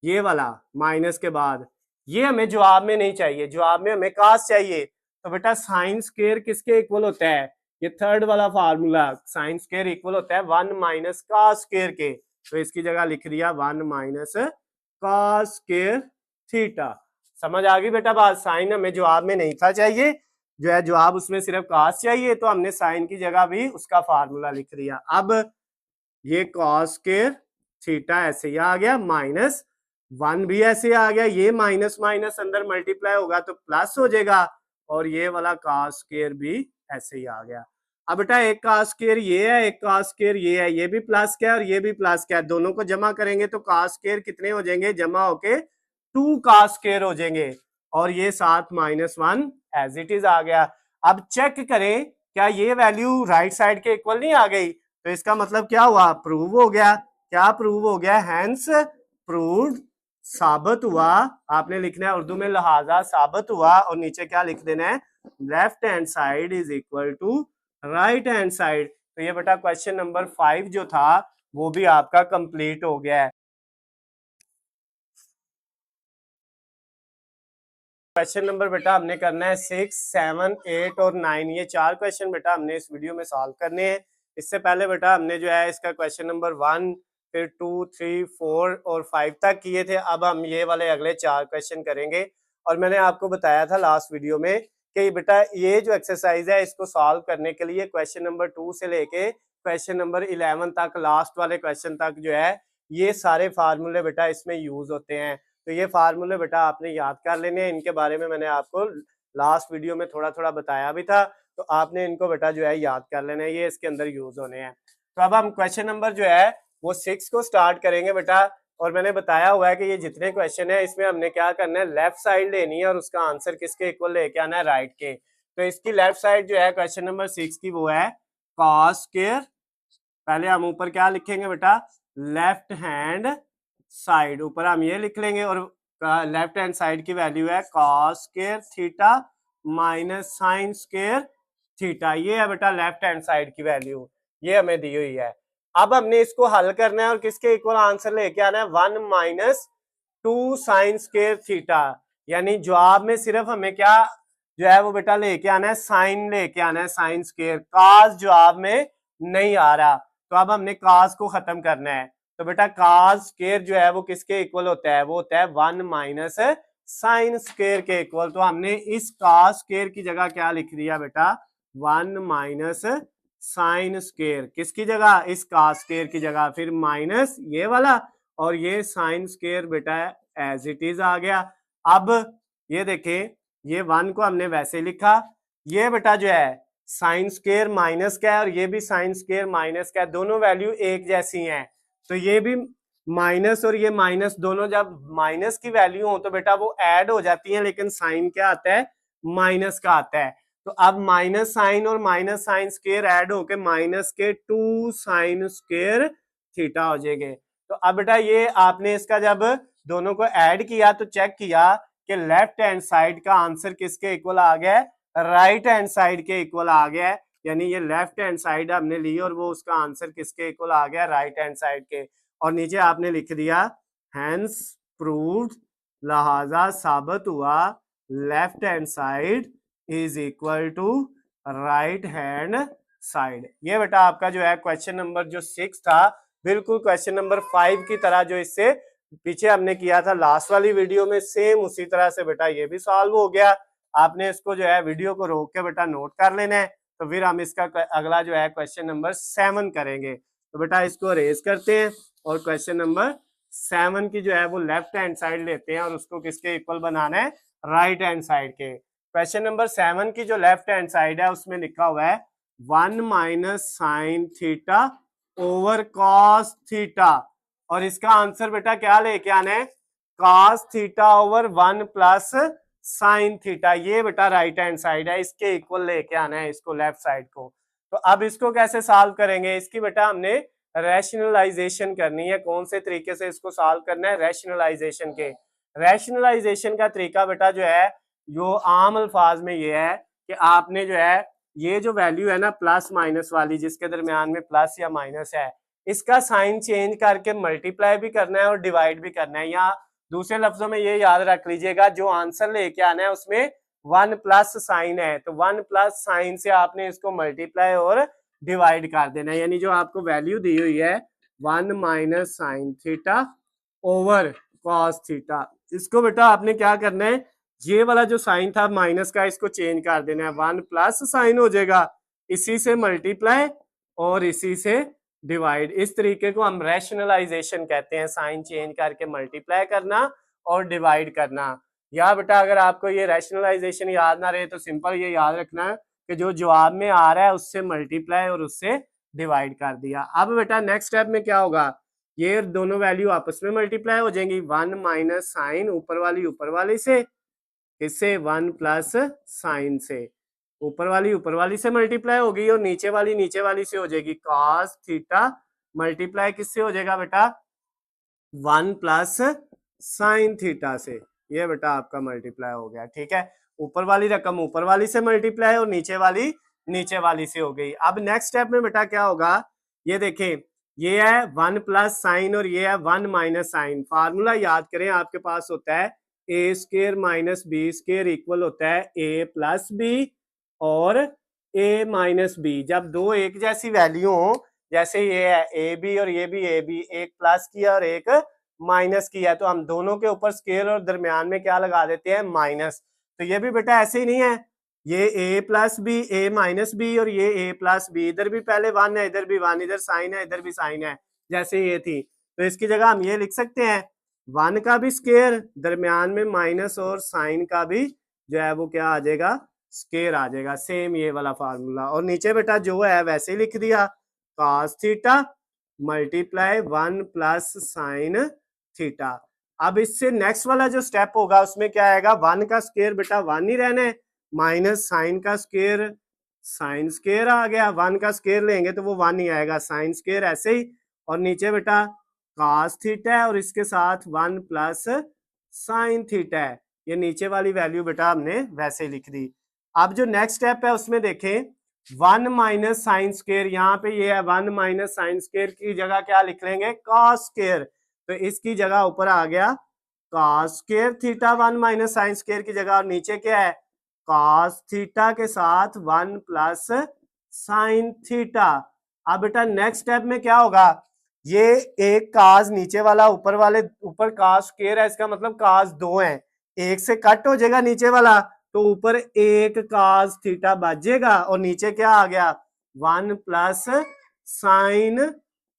ये वाला माइनस के बाद, ये हमें जवाब में नहीं चाहिए, जवाब में हमें cos चाहिए। तो बेटा साइन स्क्वायर किसके इक्वल होता है? ये थर्ड वाला फार्मूला, साइन स्क्वायर इक्वल होता है 1 माइनस cos स्क्वायर के। तो इसकी जगह लिख दिया 1 माइनस cos स्क्वायर थीटा। समझ आ गई बेटा बात? साइन हमें जवाब में नहीं था चाहिए, जो है जवाब उसमें सिर्फ cos चाहिए, तो हमने साइन की जगह भी उसका फार्मूला लिख दिया। अब ये cos स्क्वायर थीटा ऐसे ही आ गया, माइनस 1 भी ऐसे आ गया, ये माइनस माइनस अंदर मल्टीप्लाई होगा तो प्लस हो जाएगा, और ये वाला cos स्क्वायर भी ऐसे ही आ गया। अब बेटा एक cos स्क्वायर ये है, एक cos स्क्वायर ये है, ये भी प्लस क्या है और ये भी प्लस क्या है, दोनों को जमा करेंगे तो cos स्क्वायर कितने हो जाएंगे? जमा होके 2 का स्क्वायर हो जाएंगे और ये साथ -1 एज इट इज आ गया। अब चेक करें क्या ये वैल्यू राइट साइड के इक्वल नहीं आ गई, तो इसका मतलब क्या हुआ, प्रूव हो गया। क्या प्रूव हो गया, हैंस प्रूव्ड, साबित हुआ। आपने लिखना है उर्दू में लिहाजा साबित हुआ, और नीचे क्या लिख देना है, left hand side is equal to right hand side. तो ये बेटा क्वेश्चन नंबर 5 जो था वो भी आपका कंप्लीट हो गया है। क्वेश्चन नंबर बेटा हमने करना है 6, 7, 8 और 9। ये 4 क्वेश्चन बेटा हमने इस वीडियो में सॉल्व करने हैं। इससे पहले बेटा हमने जो है इसका क्वेश्चन नंबर 1, फिर 2, 3, 4 और 5 तक किए थे। अब हम ये वाले अगले 4 क्वेश्चन करेंगे। और मैंने आपको बताया था लास्ट वीडियो में कि बेटा ये जो एक्सरसाइज है इसको सॉल्व करने के लिए क्वेश्चन नंबर 2 से लेके क्वेश्चन नंबर 11 तक, लास्ट वाले क्वेश्चन तक जो है ये सारे फार्मूले बेटा इसमें यूज होते हैं। तो ये फार्मूले बेटा आपने याद कर लेने हैं। इनके बारे में मैंने आपको लास्ट वीडियो में थोड़ा थोड़ा बताया भी था, तो आपने इनको बेटा जो है याद कर लेना है, ये इसके अंदर यूज होने हैं। तो अब हम क्वेश्चन नंबर जो है वो 6 को स्टार्ट करेंगे बेटा। और मैंने बताया हुआ है कि ये जितने क्वेश्चन है इसमें हमने क्या करना है, लेफ्ट साइड लेनी है और उसका आंसर किसके इक्वल लेके आना है, राइट के। तो इसकी लेफ्ट साइड जो है क्वेश्चन नंबर 6 की वो है कॉस स्क्वायर। पहले हम ऊपर क्या लिखेंगे बेटा, लेफ्ट हैंड साइड, ऊपर हम ये लिख लेंगे और लेफ्ट हैंड साइड की वैल्यू है cos square theta minus sine square theta. ये है बेटा लेफ्ट हैंड साइड की वैल्यू, ये हमें दी हुई है। अब हमने इसको हल करना है और किसके इक्वल आंसर लेके आना है, 1 माइनस 2 साइन स्क्वायर थीटा। यानी जवाब में सिर्फ हमें क्या जो है वो बेटा लेके आना है, साइन लेके आना है, साइन स्क्वायर। काज जवाब में नहीं आ रहा, तो अब हमने काज को खत्म करना है। तो बेटा काज स्क्वायर जो है वो किसके इक्वल होता है, वो होता है 1 माइनस साइन स्क्वायर के इक्वल। तो हमने इस काज स्क्वायर की जगह क्या लिख दिया बेटा, 1 माइनस साइन स्क्वायर, किसकी जगह, इस काज स्क्वायर की जगह, फिर माइनस ये वाला और ये साइन स्क्वायर बेटा एज इट इज आ गया। अब ये देखें, ये 1 को हमने वैसे लिखा, ये बेटा जो है साइन स्क्वायर माइनस का है और ये भी साइन स्क्वायर माइनस का है, दोनों वैल्यू एक जैसी हैं। तो ये भी माइनस और ये माइनस दोनों जब माइनस की वैल्यू हो तो बेटा वो ऐड हो जाती है, लेकिन साइन क्या आता है, माइनस का आता है। तो अब माइनस साइन और माइनस साइन स्क्वायर ऐड होके माइनस के 2 साइन स्क्वायर थीटा हो जाएंगे। तो अब बेटा ये आपने इसका जब दोनों को ऐड किया तो चेक किया कि लेफ्ट हैंड साइड का आंसर किसके इक्वल आ गया है, राइट हैंड साइड के इक्वल आ गया है। यानी ये लेफ्ट हैंड साइड हमने ली और वो उसका आंसर किसके इक्वल आ गया, राइट हैंड साइड के। और नीचे आपने लिख दिया हैंस प्रूव्ड, लिहाजा साबित हुआ, left hand side is equal to right hand side. ये बेटा आपका जो है क्वेश्चन नंबर जो 6 था, बिल्कुल क्वेश्चन नंबर 5 की तरह जो इससे पीछे हमने किया था लास्ट वाली वीडियो में, सेम उसी तरह से बेटा ये भी सॉल्व हो गया। आपने इसको जो है वीडियो को रोक के बेटा नोट कर लेना है। तो फिर हम इसका अगला जो है क्वेश्चन नंबर 7 करेंगे। तो बेटा इसको रेज करते हैं और क्वेश्चन नंबर 7 की जो है वो लेफ्ट हैंड साइड लेते हैं और उसको किसके इक्वल बनाना है, राइट हैंड साइड के। क्वेश्चन नंबर 7 की जो लेफ्ट हैंड साइड है उसमें लिखा हुआ है 1 minus sign theta over cos theta, और इसका आंसर बेटा क्या लेके आना है, cos theta over 1 plus sine theta. ये बेटा राइट हैंड साइड है, इसके इक्वल लेके आना है इसको, लेफ्ट साइड को। तो अब इसको कैसे सॉल्व करेंगे, इसकी बेटा हमने रैशनलाइजेशन करनी है। कौन से तरीके से इसको सॉल्व करना है, रैशनलाइजेशन के। रैशनलाइजेशन का तरीका बेटा जो है जो आम अल्फाज में ये है कि आपने जो है ये जो वैल्यू है ना प्लस माइनस वाली, जिसके दरमियान में प्लस या माइनस है, इसका साइन चेंज करके मल्टीप्लाई भी करना है और डिवाइड भी करना है। या दूसरे लफ्जों में ये याद रख लीजिएगा, जो आंसर लेके आना है उसमें 1 प्लस साइन है, तो 1 प्लस साइन से आपने इसको मल्टीप्लाई और डिवाइड कर देना है। यानी जो आपको वैल्यू दी हुई है 1 minus sign theta over cos theta, इसको बेटा आपने क्या करना है, ये वाला जो साइन था माइनस का, इसको चेंज कर देना है, 1 प्लस साइन हो जाएगा, इसी से मल्टीप्लाई और इसी से डिवाइड। इस तरीके को हम रैशनलाइजेशन कहते हैं, साइन चेंज करके मल्टीप्लाई करना और डिवाइड करना। या बेटा अगर आपको ये रैशनलाइजेशन याद ना रहे तो सिंपल ये याद रखना कि जो जवाब में आ रहा है उससे मल्टीप्लाई और उससे डिवाइड कर दिया। अब बेटा नेक्स्ट स्टेप में क्या होगा, ये दोनों वैल्यू आपस में मल्टीप्लाई हो जाएंगी, 1 माइनस साइन ऊपर वाली से, इससे 1 प्लस साइन से, ऊपर वाली से मल्टीप्लाई होगी और नीचे वाली से हो जाएगी, कॉस थीटा मल्टीप्लाई किससे हो जाएगा बेटा, 1 प्लस साइन थीटा से। ये बेटा आपका मल्टीप्लाई हो गया, ठीक है। ऊपर वाली रकम ऊपर वाली से मल्टीप्लाई और नीचे वाली से हो गई। अब नेक्स्ट स्टेप में बेटा क्या होगा, ये देखें, ये है 1 प्लस साइन और ये है 1 माइनस साइन। फार्मूला याद करें, आपके पास होता है A square minus B square equal होता है ए प्लस बी और ए माइनस बी। जब दो एक जैसी वैल्यू हो, जैसे ये है ए बी और ये भी ए बी, एक प्लस किया और एक माइनस किया, तो हम दोनों के ऊपर स्केल और दरमियान में क्या लगा देते हैं, माइनस। तो ये भी बेटा ऐसे ही नहीं है, ये a plus B, A minus b और ये a प्लस बी, इधर भी पहले 1 है, इधर भी 1, इधर साइन है, इधर भी साइन है, जैसे ये थी। तो इसकी जगह हम ये लिख सकते हैं 1 का भी स्केयर, दरमियान में माइनस और साइन का भी जो है वो क्या आ जाएगा, स्केयर आ जाएगा, सेम ये वाला फार्मूला। और नीचे बेटा जो है वैसे ही लिख दिया, cos theta multiply 1 plus sine theta. अब इससे नेक्स्ट वाला जो स्टेप होगा उसमें क्या आएगा, 1 का स्केयर बेटा 1 ही रहना है, माइनस साइन का स्केयर साइन स्केयर आ गया, 1 का स्केयर लेंगे तो वो 1 ही आएगा, साइन स्केयर ऐसे ही। और नीचे बेटा cos थीटा है और इसके साथ 1 प्लस साइन थीटा है, ये नीचे वाली वैल्यू बेटा हमने वैसे ही लिख दी। अब जो नेक्स्ट स्टेप है उसमें देखें, 1 माइनस साइन स्केयर, यहाँ पे ये है 1 माइनस साइन स्केयर की जगह क्या लिख लेंगे, cos स्केयर। तो इसकी जगह ऊपर आ गया cos square theta 1 minus sine square की जगह, और नीचे क्या है cos थीटा के साथ 1 प्लस साइन थीटा। अब बेटा नेक्स्ट स्टेप में क्या होगा, ये एक cos नीचे वाला ऊपर cos स्केयर है, इसका मतलब cos 2 है, एक से कट हो जाएगा नीचे वाला, तो ऊपर एक cos थीटा बचेगा और नीचे क्या आ गया 1 प्लस साइन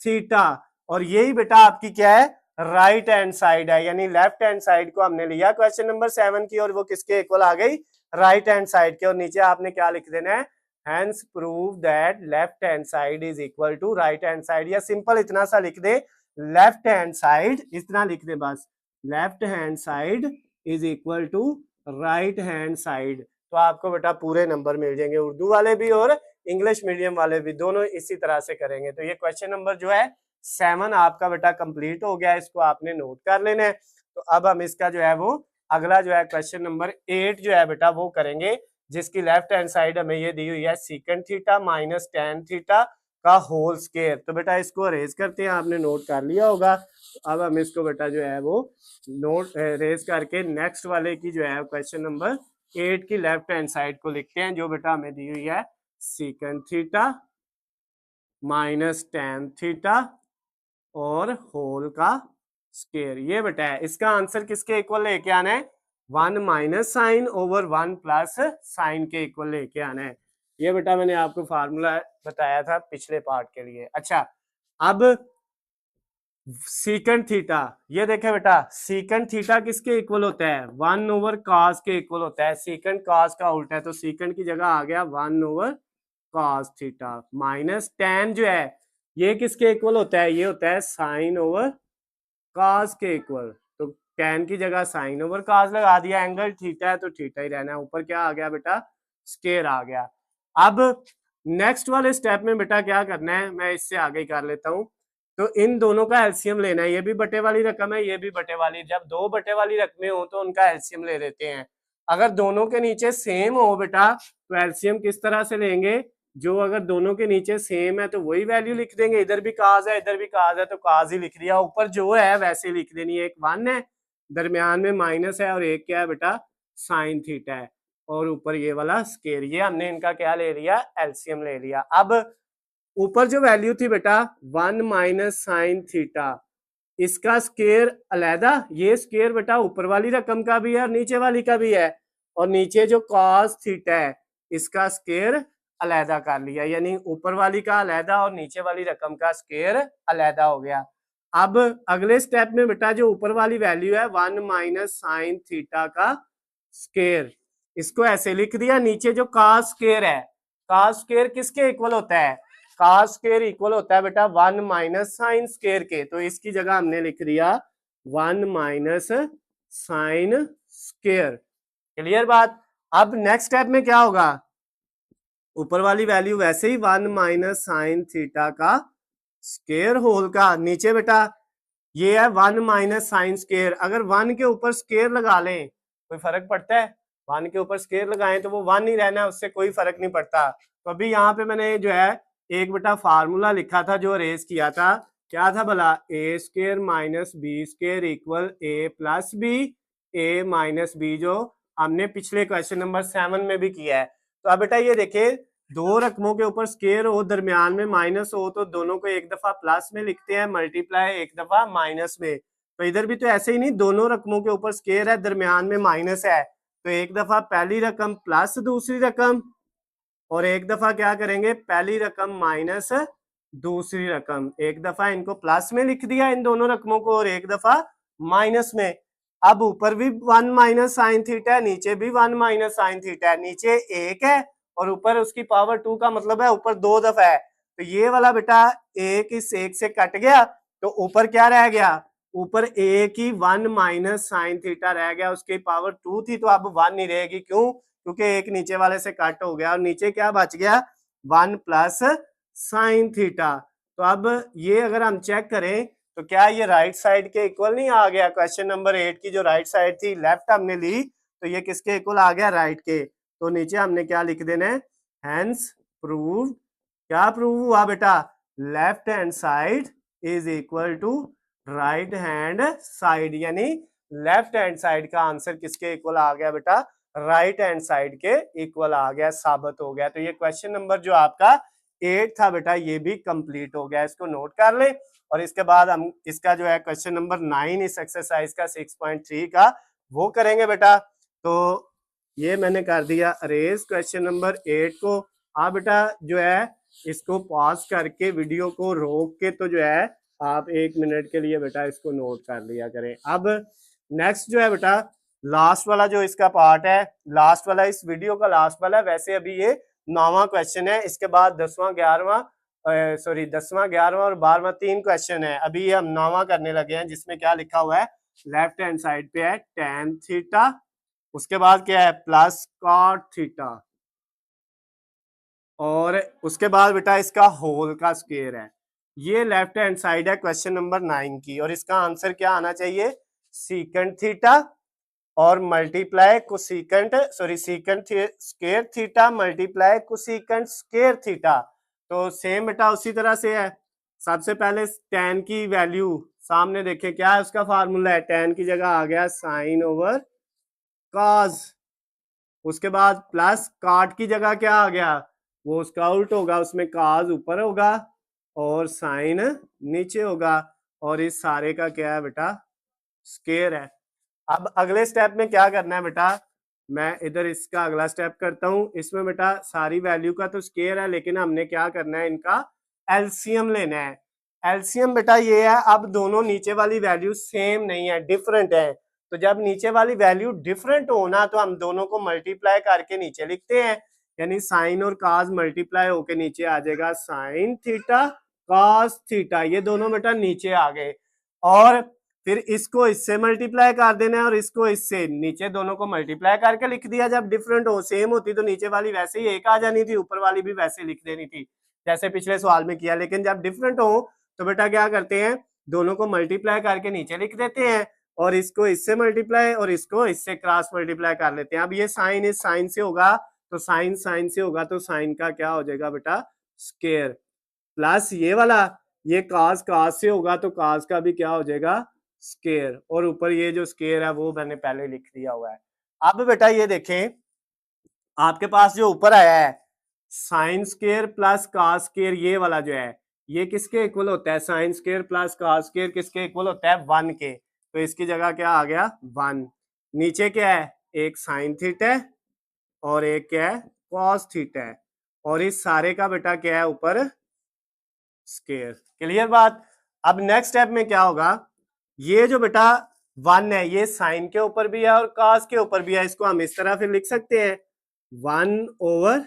थीटा। और यही बेटा आपकी क्या है, राइट हैंड साइड है, यानी लेफ्ट हैंड साइड को हमने लिया क्वेश्चन नंबर 7 की, और वो किसके इक्वल आ गई, राइट हैंड साइड के। और नीचे आपने क्या लिख देना है, hence prove that left hand side is equal to right hand side, या सिंपल इतना सा लिख दे, लेफ्ट हैंड साइड, इतना लिख दे बस, left hand side is equal to right hand side. तो आपको बेटा पूरे नंबर मिल जाएंगे, उर्दू वाले भी और इंग्लिश मीडियम वाले भी, दोनों इसी तरह से करेंगे। तो ये क्वेश्चन नंबर जो है 7 आपका बेटा कंप्लीट हो गया, इसको आपने नोट कर लेना है। तो अब हम इसका जो है वो अगला जो है क्वेश्चन नंबर 8 जो है बेटा वो करेंगे, जिसकी लेफ्ट हैंड साइड हमें ये दी हुई है secant theta minus tan theta का होल स्केयर। तो बेटा इसको अरेज करते हैं, आपने नोट कर लिया होगा। तो अब हम इसको बेटा जो है वो नोट अरेज करके नेक्स्ट वाले की जो है क्वेश्चन नंबर 8 की लेफ्ट हैंड साइड को लिखते हैं, जो बेटा हमें दी हुई है secant theta minus tan theta और होल का स्केयर। ये बेटा है, इसका आंसर किसके इक्वल लेके आना है, 1 minus sine over 1 plus sine के इक्वल लेके आना है। ये बेटा मैंने आपको फार्मूला बताया था पिछले पार्ट के लिए। अच्छा, अब सीकेंट थीटा, ये देखे बेटा सीकेंट थीटा किसके इक्वल होता है, 1 ओवर कॉस के इक्वल होता है, सीकेंट कॉस का उल्टा है, तो सीकेंट की जगह आ गया 1 over cos theta minus ten जो है ये किसके इक्वल होता है, ये होता है साइन ओवर कॉस के इक्वल। तो टेन की जगह साइन ओवर कॉस लगा दिया, एंगल थीटा है तो थीटा ही रहना है, ऊपर क्या आ गया बेटा स्केयर आ गया। अब नेक्स्ट वाले स्टेप में बेटा क्या करना है, मैं इससे आगे कर लेता हूं। तो इन दोनों का एलसीएम लेना है, ये भी बटे वाली रकम है, ये भी बटे वाली, जब दो बटे वाली रकमें हो तो उनका एलसीएम ले लेते हैं। अगर दोनों के नीचे सेम हो बेटा तो एलसीएम किस तरह से लेंगे, जो अगर दोनों के नीचे सेम है तो वही वैल्यू लिख देंगे, इधर भी काज है इधर भी काज है तो काज ही लिख दिया, ऊपर जो है वैसे लिख देनी है, एक 1 है दरमियान में माइनस है और एक क्या है बेटा साइन थीटा है, और ऊपर ये वाला स्केयर, ये हमने इनका क्या ले लिया एलसीएम ले लिया। अब ऊपर जो वैल्यू थी बेटा 1 माइनस साइन थीटा, इसका स्केयर अलहदा, ये स्केयर बेटा ऊपर वाली रकम का भी है और नीचे वाली का भी है, और नीचे जो कॉस थीटा है इसका स्केयर अलहदा कर लिया, यानी ऊपर वाली का अलहदा और नीचे वाली रकम का स्केयर अलहदा हो गया। अब अगले स्टेप में बेटा जो ऊपर वाली वैल्यू है 1 माइनस साइन थीटा का स्केयर, इसको ऐसे लिख दिया, नीचे जो कॉस स्केयर है, कॉस स्केयर किसके इक्वल होता है, cos स्क्वायर इक्वल होता है बेटा 1 माइनस साइन स्क्वायर के, तो इसकी जगह हमने लिख दिया 1 माइनस साइन स्क्वायर। क्लियर बात। अब नेक्स्ट स्टेप में क्या होगा, ऊपर वाली वैल्यू वैसे ही 1 माइनस साइन थीटा का स्क्वायर होल का, नीचे बेटा ये है 1 माइनस साइन स्क्वायर, अगर 1 के ऊपर स्क्वायर लगा लें कोई फर्क पड़ता है, 1 के ऊपर स्क्वायर लगाएं तो वो 1 ही रहना है, उससे कोई फर्क नहीं पड़ता। तो अभी यहाँ पे मैंने जो है एक बेटा फार्मूला लिखा था जो अरेज किया था, क्या था भला, A square minus B square equal A plus B, A minus B, जो हमने पिछले क्वेश्चन नंबर 7 में भी किया है। तो अब बेटा ये देखिए, दो रकमों के ऊपर स्क्वायर हो, दरमियान में माइनस हो, तो दोनों को एक दफा प्लस में लिखते हैं, मल्टीप्लाई एक दफा माइनस में। तो इधर भी तो ऐसे ही नहीं, दोनों रकमों के ऊपर स्क्वायर है, दरमियान में माइनस है, तो एक दफा पहली रकम प्लस दूसरी रकम, और एक दफा क्या करेंगे, पहली रकम माइनस दूसरी रकम, एक दफा इनको प्लस में लिख दिया इन दोनों रकमों को, और एक दफा माइनस में। अब ऊपर भी 1 माइनस साइन थीटा है, नीचे भी 1 माइनस साइन थीटा है, नीचे एक है और ऊपर उसकी पावर 2 का मतलब है ऊपर 2 दफा है, तो ये वाला बेटा एक इस एक से कट गया, तो ऊपर क्या रह गया, ऊपर एक ही 1 माइनस साइन थीटा रह गया, उसकी पावर 2 थी तो अब 1 नहीं रहेगी, क्यों, क्योंकि एक नीचे वाले से कट हो गया, और नीचे क्या बच गया, 1 प्लस साइन थीटा। तो अब ये अगर हम चेक करें तो क्या ये राइट साइड के इक्वल नहीं आ गया, क्वेश्चन नंबर 8 की जो राइट साइड थी लेफ्ट हमने ली, तो ये किसके इक्वल आ गया, राइट के। तो नीचे हमने क्या लिख देना है, हेंस प्रूव, क्या प्रूव हुआ बेटा, left hand side is equal to right hand side, यानी लेफ्ट हैंड साइड का आंसर किसके इक्वल आ गया बेटा, राइट हैंड साइड के इक्वल आ गया, साबित हो गया। तो ये क्वेश्चन नंबर जो आपका 8 था बेटा ये भी कंप्लीट हो गया, इसको नोट कर ले। और इसके बाद हम इसका जो है क्वेश्चन नंबर 9 इस एक्सरसाइज का 6.3 का वो करेंगे बेटा। तो ये मैंने कर दिया अरेज क्वेश्चन नंबर 8 को। आप बेटा जो है इसको पॉज करके वीडियो को रोक के तो जो है आप 1 मिनट के लिए बेटा इसको नोट कर लिया करें। अब नेक्स्ट जो है बेटा लास्ट वाला जो इसका पार्ट है, लास्ट वाला इस वीडियो का लास्ट वाला है, वैसे अभी ये 9वां क्वेश्चन है, इसके बाद 10वां 11वां सॉरी 10वां 11वां और 12वां 3 क्वेश्चन है, अभी ये हम 9वां करने लगे हैं, जिसमें क्या लिखा हुआ है, लेफ्ट हैंड साइड पे है tan थीटा, उसके बाद क्या है प्लस cot थीटा, और उसके बाद बेटा इसका होल का स्क्वायर है। ये लेफ्ट हैंड साइड है क्वेश्चन नंबर 9 की, और इसका आंसर क्या आना चाहिए, सीकेंट थीटा और multiply cosecant sorry secant square theta multiply cosecant square theta. तो सेम बेटा उसी तरह से है, सबसे पहले tan की वैल्यू सामने देखें, क्या है उसका फार्मूला है, tan की जगह आ गया साइन ओवर कॉस, उसके बाद प्लस cot की जगह क्या आ गया, वो उसका उल्ट होगा, उसमें cos ऊपर होगा और साइन नीचे होगा, और इस सारे का क्या है बेटा स्क्वायर है। अब अगले स्टेप में क्या करना है बेटा, मैं इधर इसका अगला स्टेप करता हूं, इसमें बेटा सारी वैल्यू का तो स्क्वायर है, लेकिन हमने क्या करना है, इनका एलसीएम लेना है। एलसीएम बेटा ये है, अब दोनों नीचे वाली वैल्यू सेम नहीं है, डिफरेंट है, तो जब नीचे वाली वैल्यू डिफरेंट होना तो हम दोनों को मल्टीप्लाई करके नीचे लिखते हैं, यानी साइन और कॉस मल्टीप्लाई होके नीचे आ जाएगा साइन थीटा कॉस थीटा, ये दोनों बेटा नीचे आ गए, और फिर इसको इससे मल्टीप्लाई कर देना है और इसको इससे, नीचे दोनों को मल्टीप्लाई करके लिख दिया। जब डिफरेंट हो, सेम होती तो नीचे वाली वैसे ही एक आ जानी थी, ऊपर वाली भी वैसे लिख देनी थी जैसे पिछले सवाल में किया, लेकिन जब डिफरेंट हो तो बेटा क्या करते हैं, दोनों को मल्टीप्लाई करके नीचे लिख देते हैं, और इसको इससे मल्टीप्लाई और इसको इससे क्रॉस मल्टीप्लाई कर लेते हैं। अब ये साइन इस साइन से होगा तो साइन साइन से होगा, तो साइन का क्या हो जाएगा बेटा स्क्वायर, प्लस ये वाला ये cos cos से होगा तो cos का भी क्या हो जाएगा स्क्वायर, और ऊपर ये जो स्क्वायर है वो मैंने पहले लिख दिया हुआ है। अब बेटा ये देखें, आपके पास जो ऊपर आया है sine square plus cos square, ये वाला जो है ये किसके इक्वल होता है, sine square plus cos square किसके इक्वल होता है 1 के, तो इसकी जगह क्या आ गया 1, नीचे क्या है एक साइन थीटा है और एक क्या है cos थीटा है, और इस सारे का बेटा क्या है ऊपर स्क्वायर। क्लियर बात। अब नेक्स्ट स्टेप में क्या होगा, ये जो बेटा 1 है ये साइन के ऊपर भी है और कॉस के ऊपर भी है, इसको हम इस तरह फिर लिख सकते हैं 1 ओवर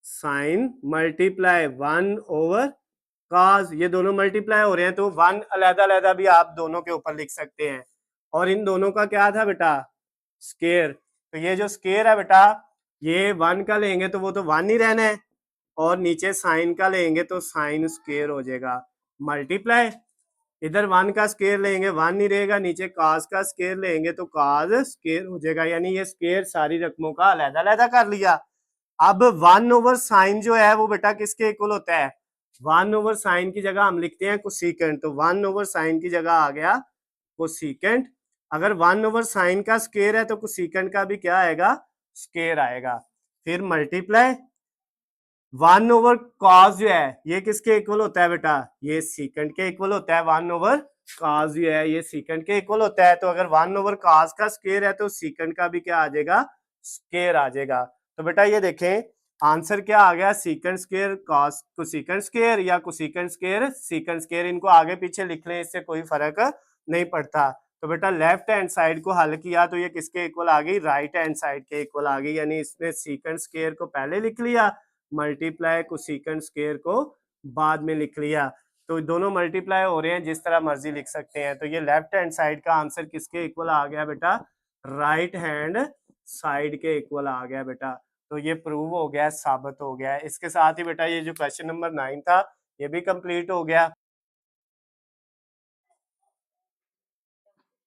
साइन मल्टीप्लाई 1/cos, ये दोनों मल्टीप्लाई हो रहे हैं तो 1 अलग-अलग भी आप दोनों के ऊपर लिख सकते हैं। और इन दोनों का क्या था बेटा, स्केयर। तो ये जो स्केयर है बेटा, ये 1 का लेंगे तो वो तो 1 ही रहना है, और नीचे साइन का लेंगे तो साइन स्केयर हो जाएगा, मल्टीप्लाई इधर 1 का स्केयर लेंगे 1 नहीं रहेगा, नीचे cos का स्केयर लेंगे तो cos स्केयर हो जाएगा। यानी ये स्केयर सारी रकमों का अलग-अलग कर लिया। अब 1/sin जो है वो बेटा किसके इक्वल होता है, 1/sin की जगह हम लिखते हैं कोसेकेंट, तो 1/sin की जगह आ गया कोसेकेंट। अगर 1/sin का स्केयर है तो कोसेकेंट का भी क्या आएगा, स्केयर आएगा। फिर मल्टीप्लाई 1/cos जो है ये किसके इक्वल होता है बेटा, ये सीकेंट के इक्वल होता है। 1/cos जो है ये सीकेंट के इक्वल होता है, तो अगर 1/cos का स्केयर है तो सीकेंट का भी क्या आ जाएगा, स्केयर आ जाएगा। तो बेटा ये देखें आंसर क्या आ गया, secant square cos cosecant square या कोसेकेंट स्केयर सीकेंट स्केयर। इनको आगे पीछे लिख लें, इससे कोई फर्क नहीं पड़ता। तो बेटा लेफ्ट हैंड साइड को हल किया तो ये किसके इक्वल आ गई, राइट हैंड साइड के इक्वल आ गई। यानी इसने सीकेंट स्केयर को पहले लिख लिया, मल्टीप्लाई कोसेकेंट स्केयर को बाद में लिख लिया। तो दोनों मल्टीप्लाई हो रहे हैं, जिस तरह मर्जी लिख सकते हैं। तो ये लेफ्ट हैंड साइड का आंसर किसके इक्वल आ गया बेटा, राइट हैंड साइड के इक्वल आ गया बेटा। तो ये प्रूव हो गया, साबित हो गया। इसके साथ ही बेटा ये जो क्वेश्चन नंबर 9 था ये भी कंप्लीट हो गया।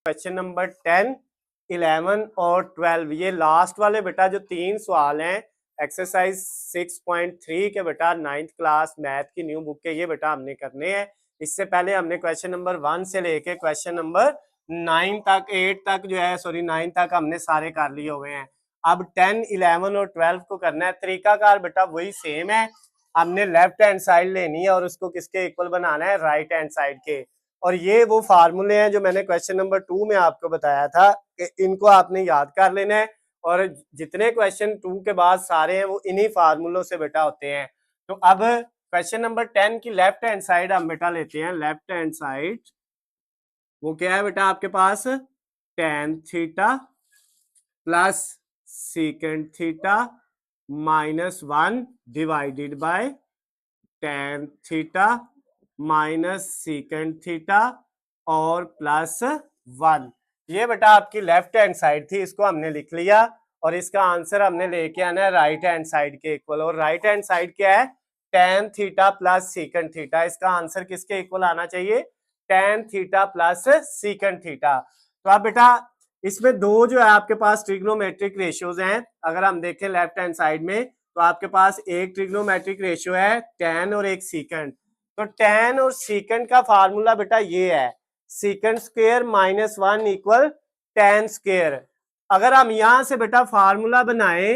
क्वेश्चन नंबर 10, 11 और 12, ये लास्ट वाले बेटा जो 3 सवाल हैं एक्सरसाइज 6.3 के बेटा 9th क्लास मैथ की न्यू बुक के, ये बेटा हमने करने हैं। इससे पहले हमने क्वेश्चन नंबर 1 से लेके क्वेश्चन नंबर 9 तक 8 तक जो है 9 तक हमने सारे कर लिए हुए हैं। अब 10, 11 और 12 को करना है। तरीकाकार बेटा वही सेम है, हमने लेफ्ट हैंड साइड लेनी है और उसको किसके इक्वल बनाना है, राइट हैंड साइड के। और ये वो फार्मूले हैं जो मैंने क्वेश्चन नंबर 2 में आपको बताया था कि इनको आपने याद कर लेना है, और जितने क्वेश्चन 2 के बाद सारे हैं वो इन्हीं फार्मूलों से बेटा होते हैं। तो अब क्वेश्चन नंबर 10 की लेफ्ट हैंड साइड हम बेटा लेते हैं। लेफ्ट हैंड साइड वो क्या है बेटा आपके पास, tan theta plus secant theta -1 divided by tan theta minus second theta और प्लस 1। ये बेटा आपकी लेफ्ट हैंड साइड थी, इसको हमने लिख लिया और इसका आंसर हमने लेके आना है राइट हैंड साइड के इक्वल। और राइट हैंड साइड क्या है, tan theta plus secant theta. इसका आंसर किसके इक्वल आना चाहिए, tan theta plus secant theta. तो अब बेटा इसमें दो जो है आपके पास ट्रिग्नोमेट्रिक रेशियोज हैं। अगर हम देखें लेफ्ट हैंड साइड में तो आपके पास एक ट्रिग्नोमेट्रिक रेशियो है tan और एक सीकेंड। तो tan और सीकेंड का फार्मूला बेटा ये है, secant square -1 equal tan square. अगर हम यहां से बेटा फार्मूला बनाए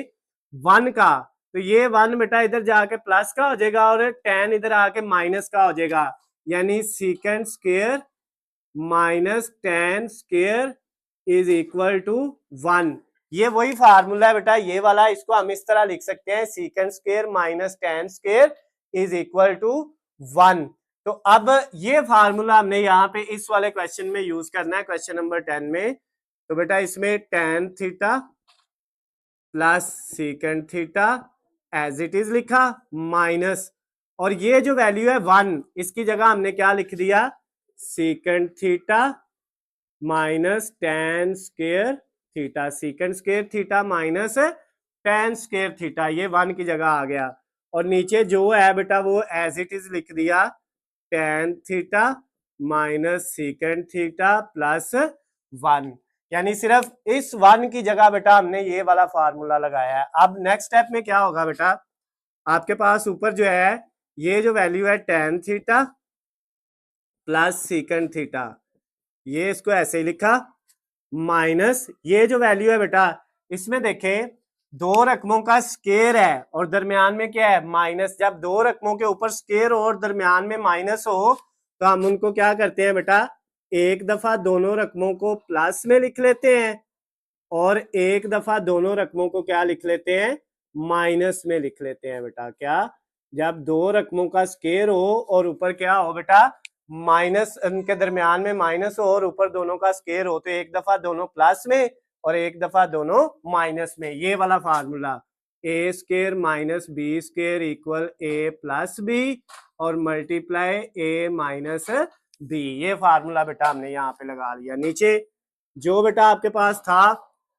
1 का तो ये 1 बेटा इधर जाके प्लस का हो जाएगा और tan इधर आके माइनस का हो जाएगा। यानी secant square minus tan square is equal to 1। ये वही फार्मूला है बेटा ये वाला, इसको हम इस तरह लिख सकते हैं, secant square minus tan square is equal to 1। तो अब ये फार्मूला हमने यहाँ पे इस वाले क्वेश्चन में यूज करना है, क्वेश्चन नंबर 10 में। तो बेटा इसमें tan theta plus secant theta as it is लिखा माइनस, और ये जो वैल्यू है 1 इसकी जगह हमने क्या लिख दिया, second theta minus tan square theta. Second square theta minus tan square theta, ये 1 की जगह आ गया। और नीचे जो है बेटा वो एज इट इज लिख दिया, tan theta minus second theta plus 1। यानी सिर्फ इस 1 की जगह बेटा हमने ये वाला फार्मूला लगाया है। अब नेक्स्ट स्टेप में क्या होगा बेटा, आपके पास ऊपर जो है ये जो वैल्यू है tan theta plus secant theta, ये इसको ऐसे ही लिखा माइनस ये जो वैल्यू है बेटा इसमें देखें दो रकमों का स्केयर है और दरमियान में क्या है माइनस। जब दो रकमों के ऊपर स्केयर हो और दरमियान में माइनस हो तो हम उनको क्या करते हैं बेटा, एक दफा दोनों रकमों को प्लस में लिख लेते हैं और एक दफा दोनों रकमों को क्या लिख लेते हैं, माइनस में लिख लेते हैं बेटा। क्या, जब दो रकमों का स्केयर हो और ऊपर क्या हो बेटा माइनस, उनके दरमियान में माइनस हो और ऊपर दोनों का स्केयर हो तो एक दफा दोनों प्लस में और एक दफा दोनों माइनस में, ये वाला formula. A square minus B square equal A plus B और मल्टीप्लाई ए माइनस बी। ये फार्मूला बेटा हमने यहाँ पे लगा लिया। नीचे जो बेटा आपके पास था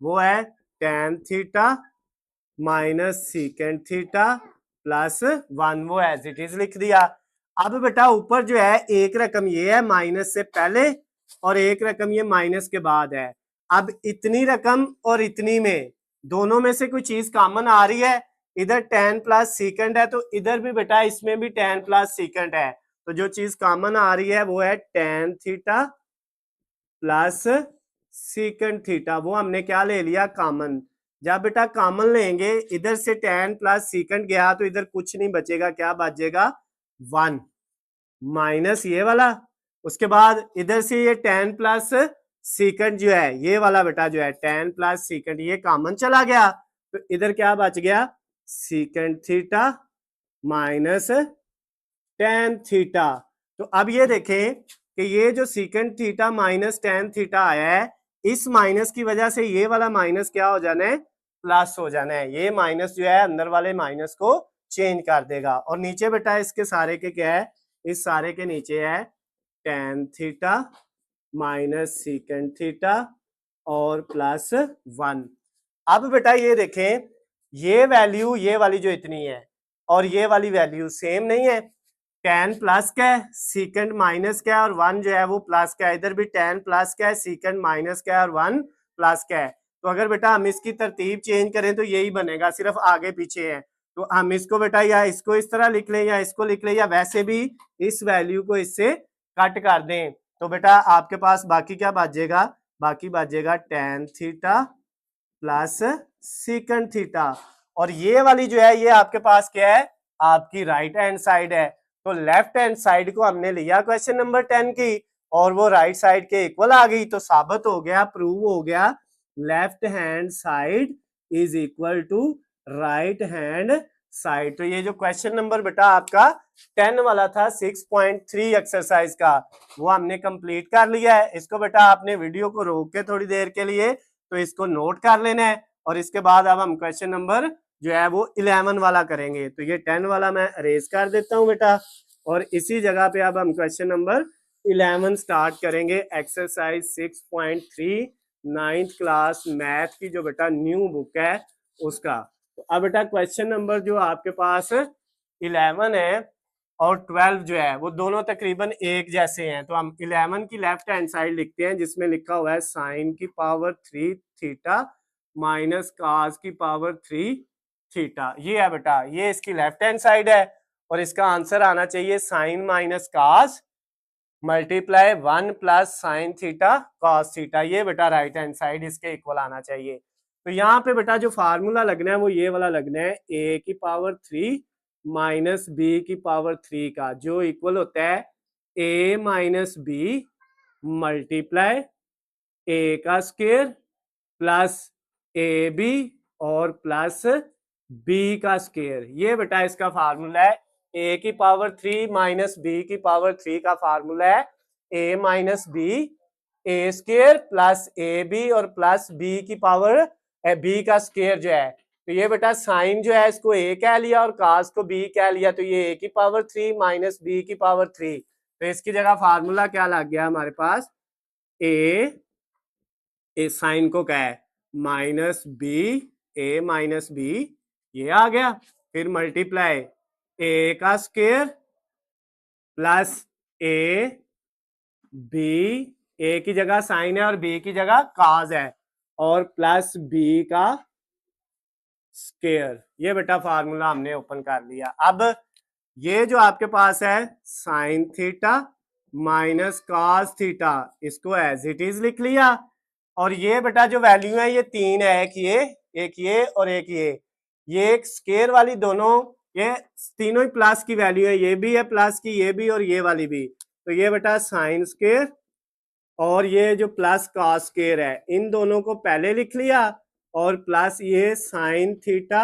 वो है tan theta minus secant theta plus 1, वो एज इट इज लिख दिया। अब बेटा ऊपर जो है एक रकम ये है माइनस से पहले और एक रकम ये माइनस के बाद है। अब इतनी रकम और इतनी में दोनों में से कोई चीज कॉमन आ रही है, इधर tan प्लस सीकेंड है तो इधर भी बेटा इसमें भी tan प्लस सीकेंड है, तो जो चीज कॉमन आ रही है वो है tan theta plus secant theta, वो हमने क्या ले लिया कॉमन। जब बेटा कॉमन लेंगे इधर से tan प्लस सीकेंड गया तो इधर कुछ नहीं बचेगा, क्या बचेगा 1 माइनस ये वाला, उसके बाद इधर से ये tan प्लस सीकेंड जो है ये वाला बेटा जो है tan प्लस सीकेंड ये कॉमन चला गया तो इधर क्या बच गया secant theta minus tan theta. तो अब ये देखें कि ये जो secant theta minus tan theta आया है इस माइनस की वजह से ये वाला माइनस क्या हो जाना है प्लस हो जाना है। ये माइनस जो है अंदर वाले माइनस को चेंज कर देगा और नीचे बेटा इसके सारे के क्या है, इस सारे के नीचे है tan theta minus secant theta और प्लस 1। अब बेटा ये देखें ये वैल्यू ये वाली जो इतनी है और ये वाली वैल्यू सेम नहीं है, tan प्लस क्या है सीकेंड माइनस क्या है और 1 जो है वो प्लस क्या है, इधर भी tan प्लस क्या है सीकेंड माइनस क्या है और 1 प्लस क्या है। तो अगर बेटा हम इसकी तरतीब चेंज करें तो यही बनेगा, सिर्फ आगे पीछे है। तो हम इसको बेटा या इसको इस तरह लिख लें या इसको लिख लें या वैसे भी इस वैल्यू को इससे कट कर दें तो बेटा आपके पास बाकी क्या बचेगा, बाकी बचेगा tan theta plus secant theta और ये वाली जो है ये आपके पास क्या है आपकी राइट हैंड साइड है। तो लेफ्ट हैंड साइड को हमने लिया क्वेश्चन नंबर 10 की और वो राइट साइड के इक्वल आ गई, तो साबित हो गया प्रूव हो गया left hand side is equal to right hand side. तो ये जो क्वेश्चन नंबर बेटा आपका 10 वाला था 6.3 एक्सरसाइज का वो हमने कंप्लीट कर लिया है। इसको बेटा आपने वीडियो को रोक के थोड़ी देर के लिए तो इसको नोट कर लेना है और इसके बाद अब हम क्वेश्चन नंबर जो है वो 11 वाला करेंगे। तो ये 10 वाला मैं अरेज कर देता हूं बेटा और इसी जगह पे अब हम क्वेश्चन नंबर 11 स्टार्ट करेंगे। एक्सरसाइज 6.3 9th क्लास मैथ की जो बेटा न्यू बुक है उसका। तो अब बेटा क्वेश्चन नंबर जो आपके पास 11 है और 12 जो है वो दोनों तकरीबन एक जैसे हैं। तो हम 11 की लेफ्ट हैंड साइड लिखते हैं जिसमें लिखा हुआ है साइन की पावर 3 थीटा माइनस कास की पावर 3 थीटा। ये है बेटा ये इसकी लेफ्ट हैंड साइड है और इसका आंसर आना चाहिए sine minus cos multiply 1 plus sine theta cos theta. ये बेटा राइट हैंड साइड इसके इक्वल आना चाहिए। तो यहाँ पे बेटा जो फार्मूला लगना है वो ये वाला लगना है a की पावर 3 माइनस बी की पावर 3 का जो इक्वल होता है a minus B multiply a का स्क्वायर प्लस ए बी और प्लस बी का स्क्वायर। ये बेटा इसका फार्मूला है। a की पावर 3 माइनस बी की पावर 3 का फार्मूला है a minus B A square plus A B और प्लस बी की पावर बी का स्क्वायर जो है। तो ये बेटा साइन जो है इसको a कह लिया और कास को b कह लिया तो ये a की पावर 3 माइनस बी की पावर 3। तो इसकी जगह फार्मूला क्या लग गया हमारे पास ए साइन को क्या है माइनस बी ए माइनस बी ये आ गया, फिर मल्टीप्लाई ए का स्क्वायर प्लस ए बी, ए की जगह साइन है और बी की जगह काज है और प्लस बी का स्क्वायर। ये बेटा फार्मूला हमने ओपन कर लिया। अब ये जो आपके पास है sine theta minus cos theta इसको एज इट इज लिख लिया और ये बेटा जो वैल्यू है ये 3 है, एक ये और एक ये एक स्क्वायर वाली दोनों ये तीनों ही प्लस की वैल्यू है, ये भी है प्लस की ये भी और ये वाली भी। तो ये बेटा साइन स्क्वायर और ये जो प्लस कॉस स्क्वायर है इन दोनों को पहले लिख लिया और प्लस ये साइन थीटा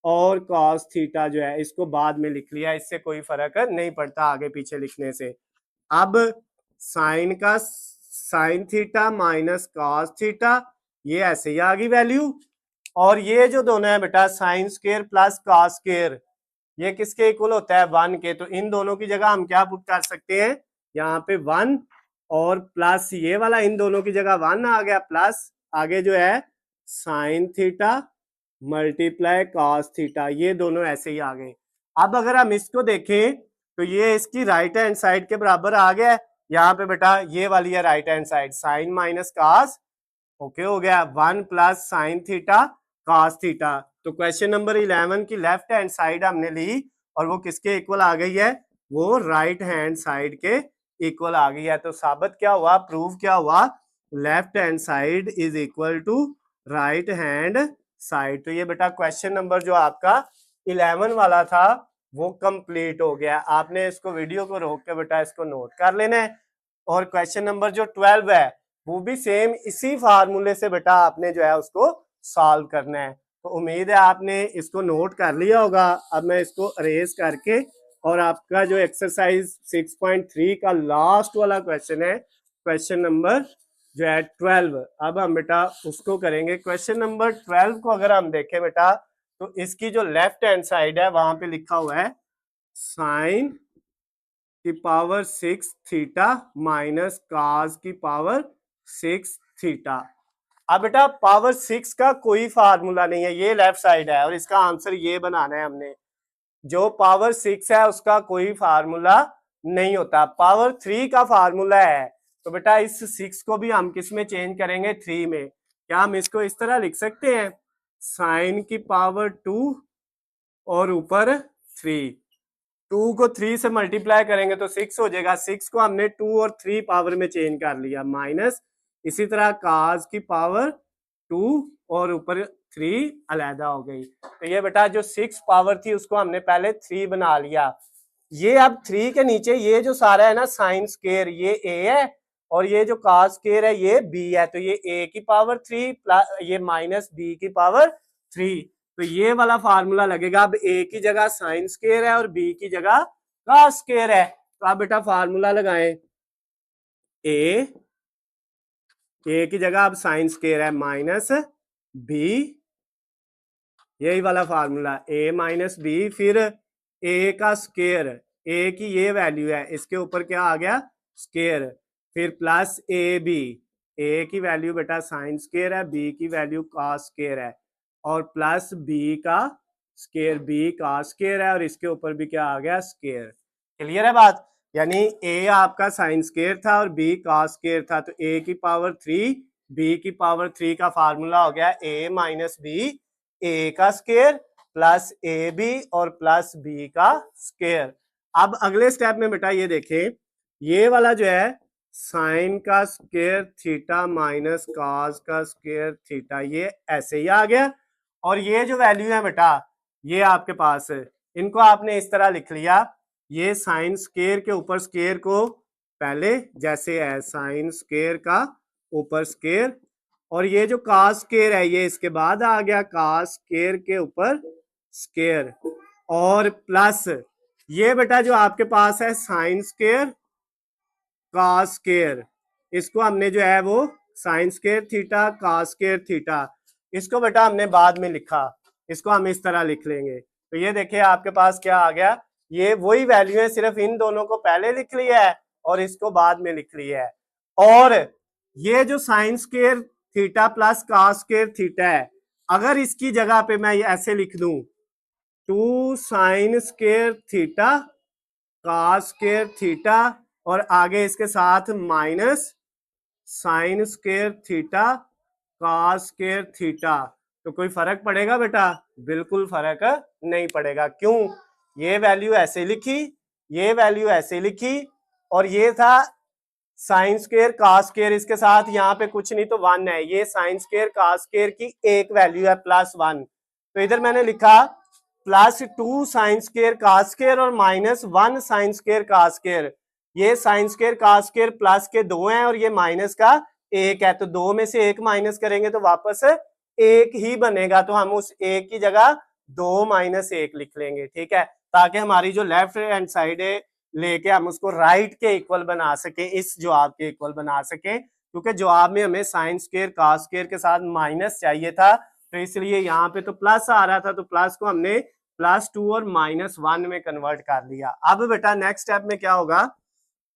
और कॉस थीटा जो है इसको बाद में लिख लिया, इससे कोई फर्क नहीं पड़ता आगे पीछे लिखने से। अब साइन का sine theta minus cos theta ये ऐसे ही आ गई वैल्यू और ये जो दोनों है बेटा sign square plus cos square, ये किसके इक्वल होता है 1 के। तो इन दोनों की जगह हम क्या पुट कर सकते हैं, यहाँ पे 1 और प्लस ये वाला इन दोनों की जगह 1 आ गया, प्लस आगे जो है sine theta multiply cos theta, ये दोनों ऐसे ही आ गए। अब अगर हम इसको देखें तो ये इसकी राइट हैंड साइड के बराबर आ गया है। यहाँ पे बेटा ये वाली है right hand side, sine minus cos, okay हो गया 1 plus sine theta cos theta. तो क्वेश्चन नंबर 11 की लेफ्ट हैंड साइड हमने ली और वो किसके इक्वल आ गई है, वो राइट हैंड साइड के इक्वल आ गई है। तो साबित क्या हुआ, प्रूव क्या हुआ, left hand side is equal to right hand side. तो ये बेटा क्वेश्चन नंबर जो आपका 11 वाला था वो कंप्लीट हो गया। आपने इसको वीडियो को रोक के बेटा इसको नोट कर लेना है। और क्वेश्चन नंबर जो 12 है वो भी सेम इसी फार्मूले से बेटा आपने जो है उसको सॉल्व करना है। तो उम्मीद है आपने इसको नोट कर लिया होगा। अब मैं इसको अरेज करके और आपका जो एक्सरसाइज 6.3 का लास्ट वाला क्वेश्चन है, क्वेश्चन नंबर जो है 12, अब हम बेटा उसको करेंगे। क्वेश्चन नंबर 12 को अगर हम देखें बेटा तो इसकी जो लेफ्ट हैंड साइड है वहां पे लिखा हुआ है साइन की पावर 6 थीटा माइनस कॉस की पावर 6 थीटा। अब बेटा पावर 6 का कोई फार्मूला नहीं है, ये लेफ्ट साइड है और इसका आंसर ये बनाना है हमने। जो पावर 6 है उसका कोई फार्मूला नहीं होता, पावर 3 का फार्मूला है। तो बेटा इस 6 को भी हम किस में चेंज करेंगे, 3 में। क्या हम इसको इस तरह लिख सकते हैं, साइन की पावर 2 और ऊपर 3, 2 को 3 से मल्टीप्लाई करेंगे तो 6 हो जाएगा। 6 को हमने 2 और 3 पावर में चेंज कर लिया, माइनस इसी तरह काज की पावर 2 और ऊपर 3 अलहदा हो गई। तो ये बेटा जो 6 पावर थी उसको हमने पहले 3 बना लिया। ये अब 3 के नीचे ये जो सारा है ना साइन स्क्वायर, ये a है और ये जो काज स्क्वायर है ये b है। तो ये a की पावर 3 प्लस ये माइनस b की पावर 3। तो ये वाला फार्मूला लगेगा। अब a की जगह साइन स्क्वायर है और b की जगह कॉस स्क्वायर है। तो आप बेटा फार्मूला लगाएं, a की जगह अब साइन स्क्वायर है माइनस b, यही वाला फार्मूला a माइनस b, फिर a का स्क्वायर, a की ये वैल्यू है इसके ऊपर क्या आ गया स्क्वायर, फिर प्लस ab, a की वैल्यू बेटा साइन स्क्वायर है, b की वैल्यू कॉस स्क्वायर है और प्लस b का स्क्वायर, b कॉस स्क्वायर है और इसके ऊपर भी क्या आ गया स्क्वायर। क्लियर है बात, यानी a आपका साइन स्क्वायर था और b कॉस स्क्वायर था। तो a की पावर 3 b की पावर 3 का फार्मूला हो गया a माइनस b, a का स्क्वायर प्लस ए बी और प्लस बी का स्क्वायर। अब अगले स्टेप में बेटा ये देखें, ये वाला जो है साइन का स्क्वायर थीटा माइनस कॉस का स्क्वायर थीटा, ये ऐसे ही आ गया। और ये जो वैल्यू है बेटा ये आपके पास है, इनको आपने इस तरह लिख लिया, ये साइन स्क्वायर के ऊपर स्क्वायर को पहले जैसे है साइन स्क्वायर का ऊपर स्क्वायर, और ये जो कास स्क्वायर है ये इसके बाद आ गया कास स्क्वायर के ऊपर स्क्वायर, और प्लस ये बेटा जो आपके पास है साइन स्क्वायर कास स्क्वायर, इसको हमने जो है वो sine square theta cos square theta, इसको बेटा हमने बाद में लिखा, इसको हम इस तरह लिख लेंगे। तो ये देखिए आपके पास क्या आ गया, ये वही वैल्यू है, सिर्फ इन दोनों को पहले लिख लिया है और इसको बाद में लिख लिया है। और ये जो sine square theta plus cos square theta है, अगर इसकी जगह पे मैं ऐसे लिख दूं 2 sine square theta cos square theta और आगे इसके साथ minus sine square theta cos square theta, तो कोई फर्क पड़ेगा बेटा, बिल्कुल फर्क नहीं पड़ेगा। क्यों, ये वैल्यू ऐसे लिखी, ये वैल्यू ऐसे लिखी और ये था साइन स्क्वायर कास स्क्वायर, इसके साथ यहाँ पे कुछ नहीं तो 1 है, ये साइन स्क्वायर कास स्क्वायर की एक वैल्यू है प्लस 1, तो इधर मैंने लिखा plus 2 sine square cos square और minus 1 sine square cos square. ये sine square cos square plus के 2 हैं और ये माइनस का 1 है, तो 2 में से 1 माइनस करेंगे तो वापस 1 ही बनेगा, तो हम उस 1 की जगह 2 माइनस 1 लिख लेंगे, ठीक है, ताकि हमारी जो लेफ्ट हैंड साइड है लेके हम उसको राइट के इक्वल बना सके, इस जवाब के इक्वल बना सके, क्योंकि जवाब में हमें साइन स्क्वायर कास स्क्वायर के साथ माइनस चाहिए था तो इसलिए यहाँ पे तो प्लस आ रहा था, तो प्लस को हमने +2 और -1 में कन्वर्ट कर लिया। अब बेटा नेक्स्ट स्टेप में क्या होगा,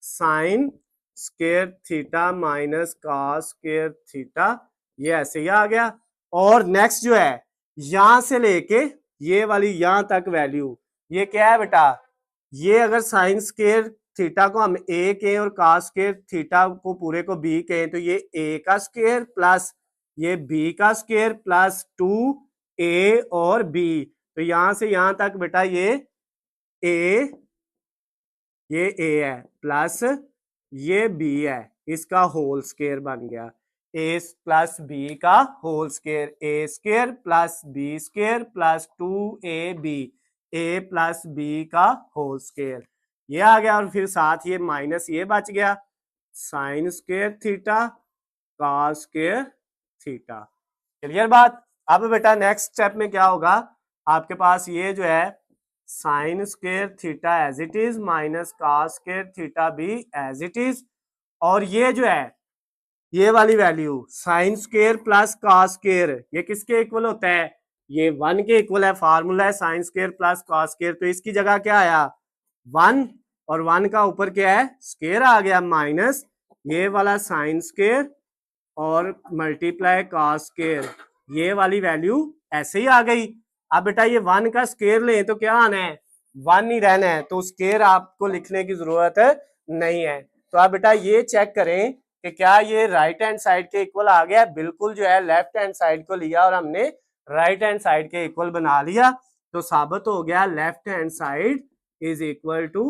sign square theta minus cos square theta, ये ऐसे ही आ गया। और नेक्स्ट जो है यहां से लेके ये वाली यहां तक वैल्यू, ये क्या है बेटा, ये अगर साइन स्क्वायर थीटा को हम ए कहें और कॉस स्क्वायर थीटा को पूरे को बी कहें, तो ये ए का स्क्वायर प्लस ये बी का स्क्वायर प्लस 2a और b, तो यहां से यहां तक बेटा ये a है प्लस ये b है, इसका होल स्क्वायर बन गया, a प्लस b का whole square, a square plus b square plus 2ab, a plus b का होल स्क्वायर, ये आ गया। और फिर साथ ये माइनस ये बच गया, sign square theta cos square theta. Clear बात। अब बेटा नेक्स्ट स्टेप में क्या होगा, आपके पास ये जो है sine square theta as it is minus cos square theta भी एज इट इज, और ये जो है ये वाली value sine square plus cos square, ये किसके इक्वल होता है, ये 1 के इक्वल है, फार्मूला है sine square plus cos square, तो इसकी जगह क्या आया 1, और 1 का ऊपर क्या है स्क्वायर आ गया, माइनस ये वाला साइन स्क्वायर और मल्टीप्लाई कॉस स्क्वायर, ये वाली वैल्यू ऐसे ही आ गई। अब बेटा ये 1 का स्क्वायर ले तो क्या आना है 1 ही रहना है, तो स्क्वायर आपको लिखने की जरूरत नहीं है। तो आप बेटा ये चेक करें कि क्या ये राइट हैंड साइड के इक्वल आ गया, बिल्कुल जो है लेफ्ट हैंड साइड को लिया और हमने राइट हैंड साइड के इक्वल बना लिया, तो साबित हो गया left hand side is equal to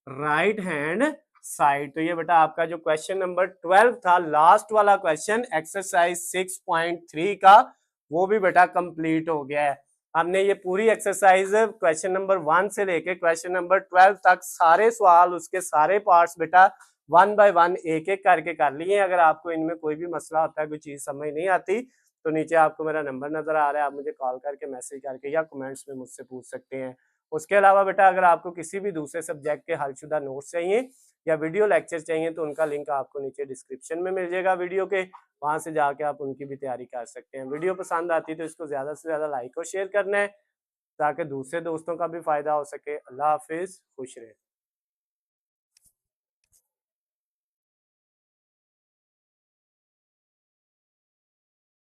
right hand side. तो ये बेटा आपका जो क्वेश्चन नंबर 12 था, लास्ट वाला क्वेश्चन एक्सरसाइज 6.3 का, वो भी बेटा कंप्लीट हो गया है। हमने ये पूरी एक्सरसाइज क्वेश्चन नंबर 1 से लेके क्वेश्चन नंबर 12 तक सारे सवाल उसके सारे पार्ट्स बेटा 1 बाय 1 एक एक करके कर लिए। अगर आपको इनमें कोई भी मसला होता है, कोई चीज समझ नहीं आती, तो नीचे आपको मेरा नंबर नजर आ रहा है, आप मुझे कॉल करके मैसेज करके या कमेंट्स में मुझसे पूछ सकते हैं। उसके अलावा बेटा अगर आपको किसी भी दूसरे सब्जेक्ट के हलशुदा नोट्स चाहिए या वीडियो लेक्चर चाहिए, तो उनका लिंक आपको नीचे डिस्क्रिप्शन में मिल जाएगा वीडियो के, वहां से जाके आप उनकी भी तैयारी कर सकते हैं। वीडियो पसंद आती है तो इसको ज्यादा से ज्यादा लाइक और शेयर करना है, ताकि दूसरे दोस्तों का भी फायदा हो सके। अल्लाह हाफिज, खुश रहे।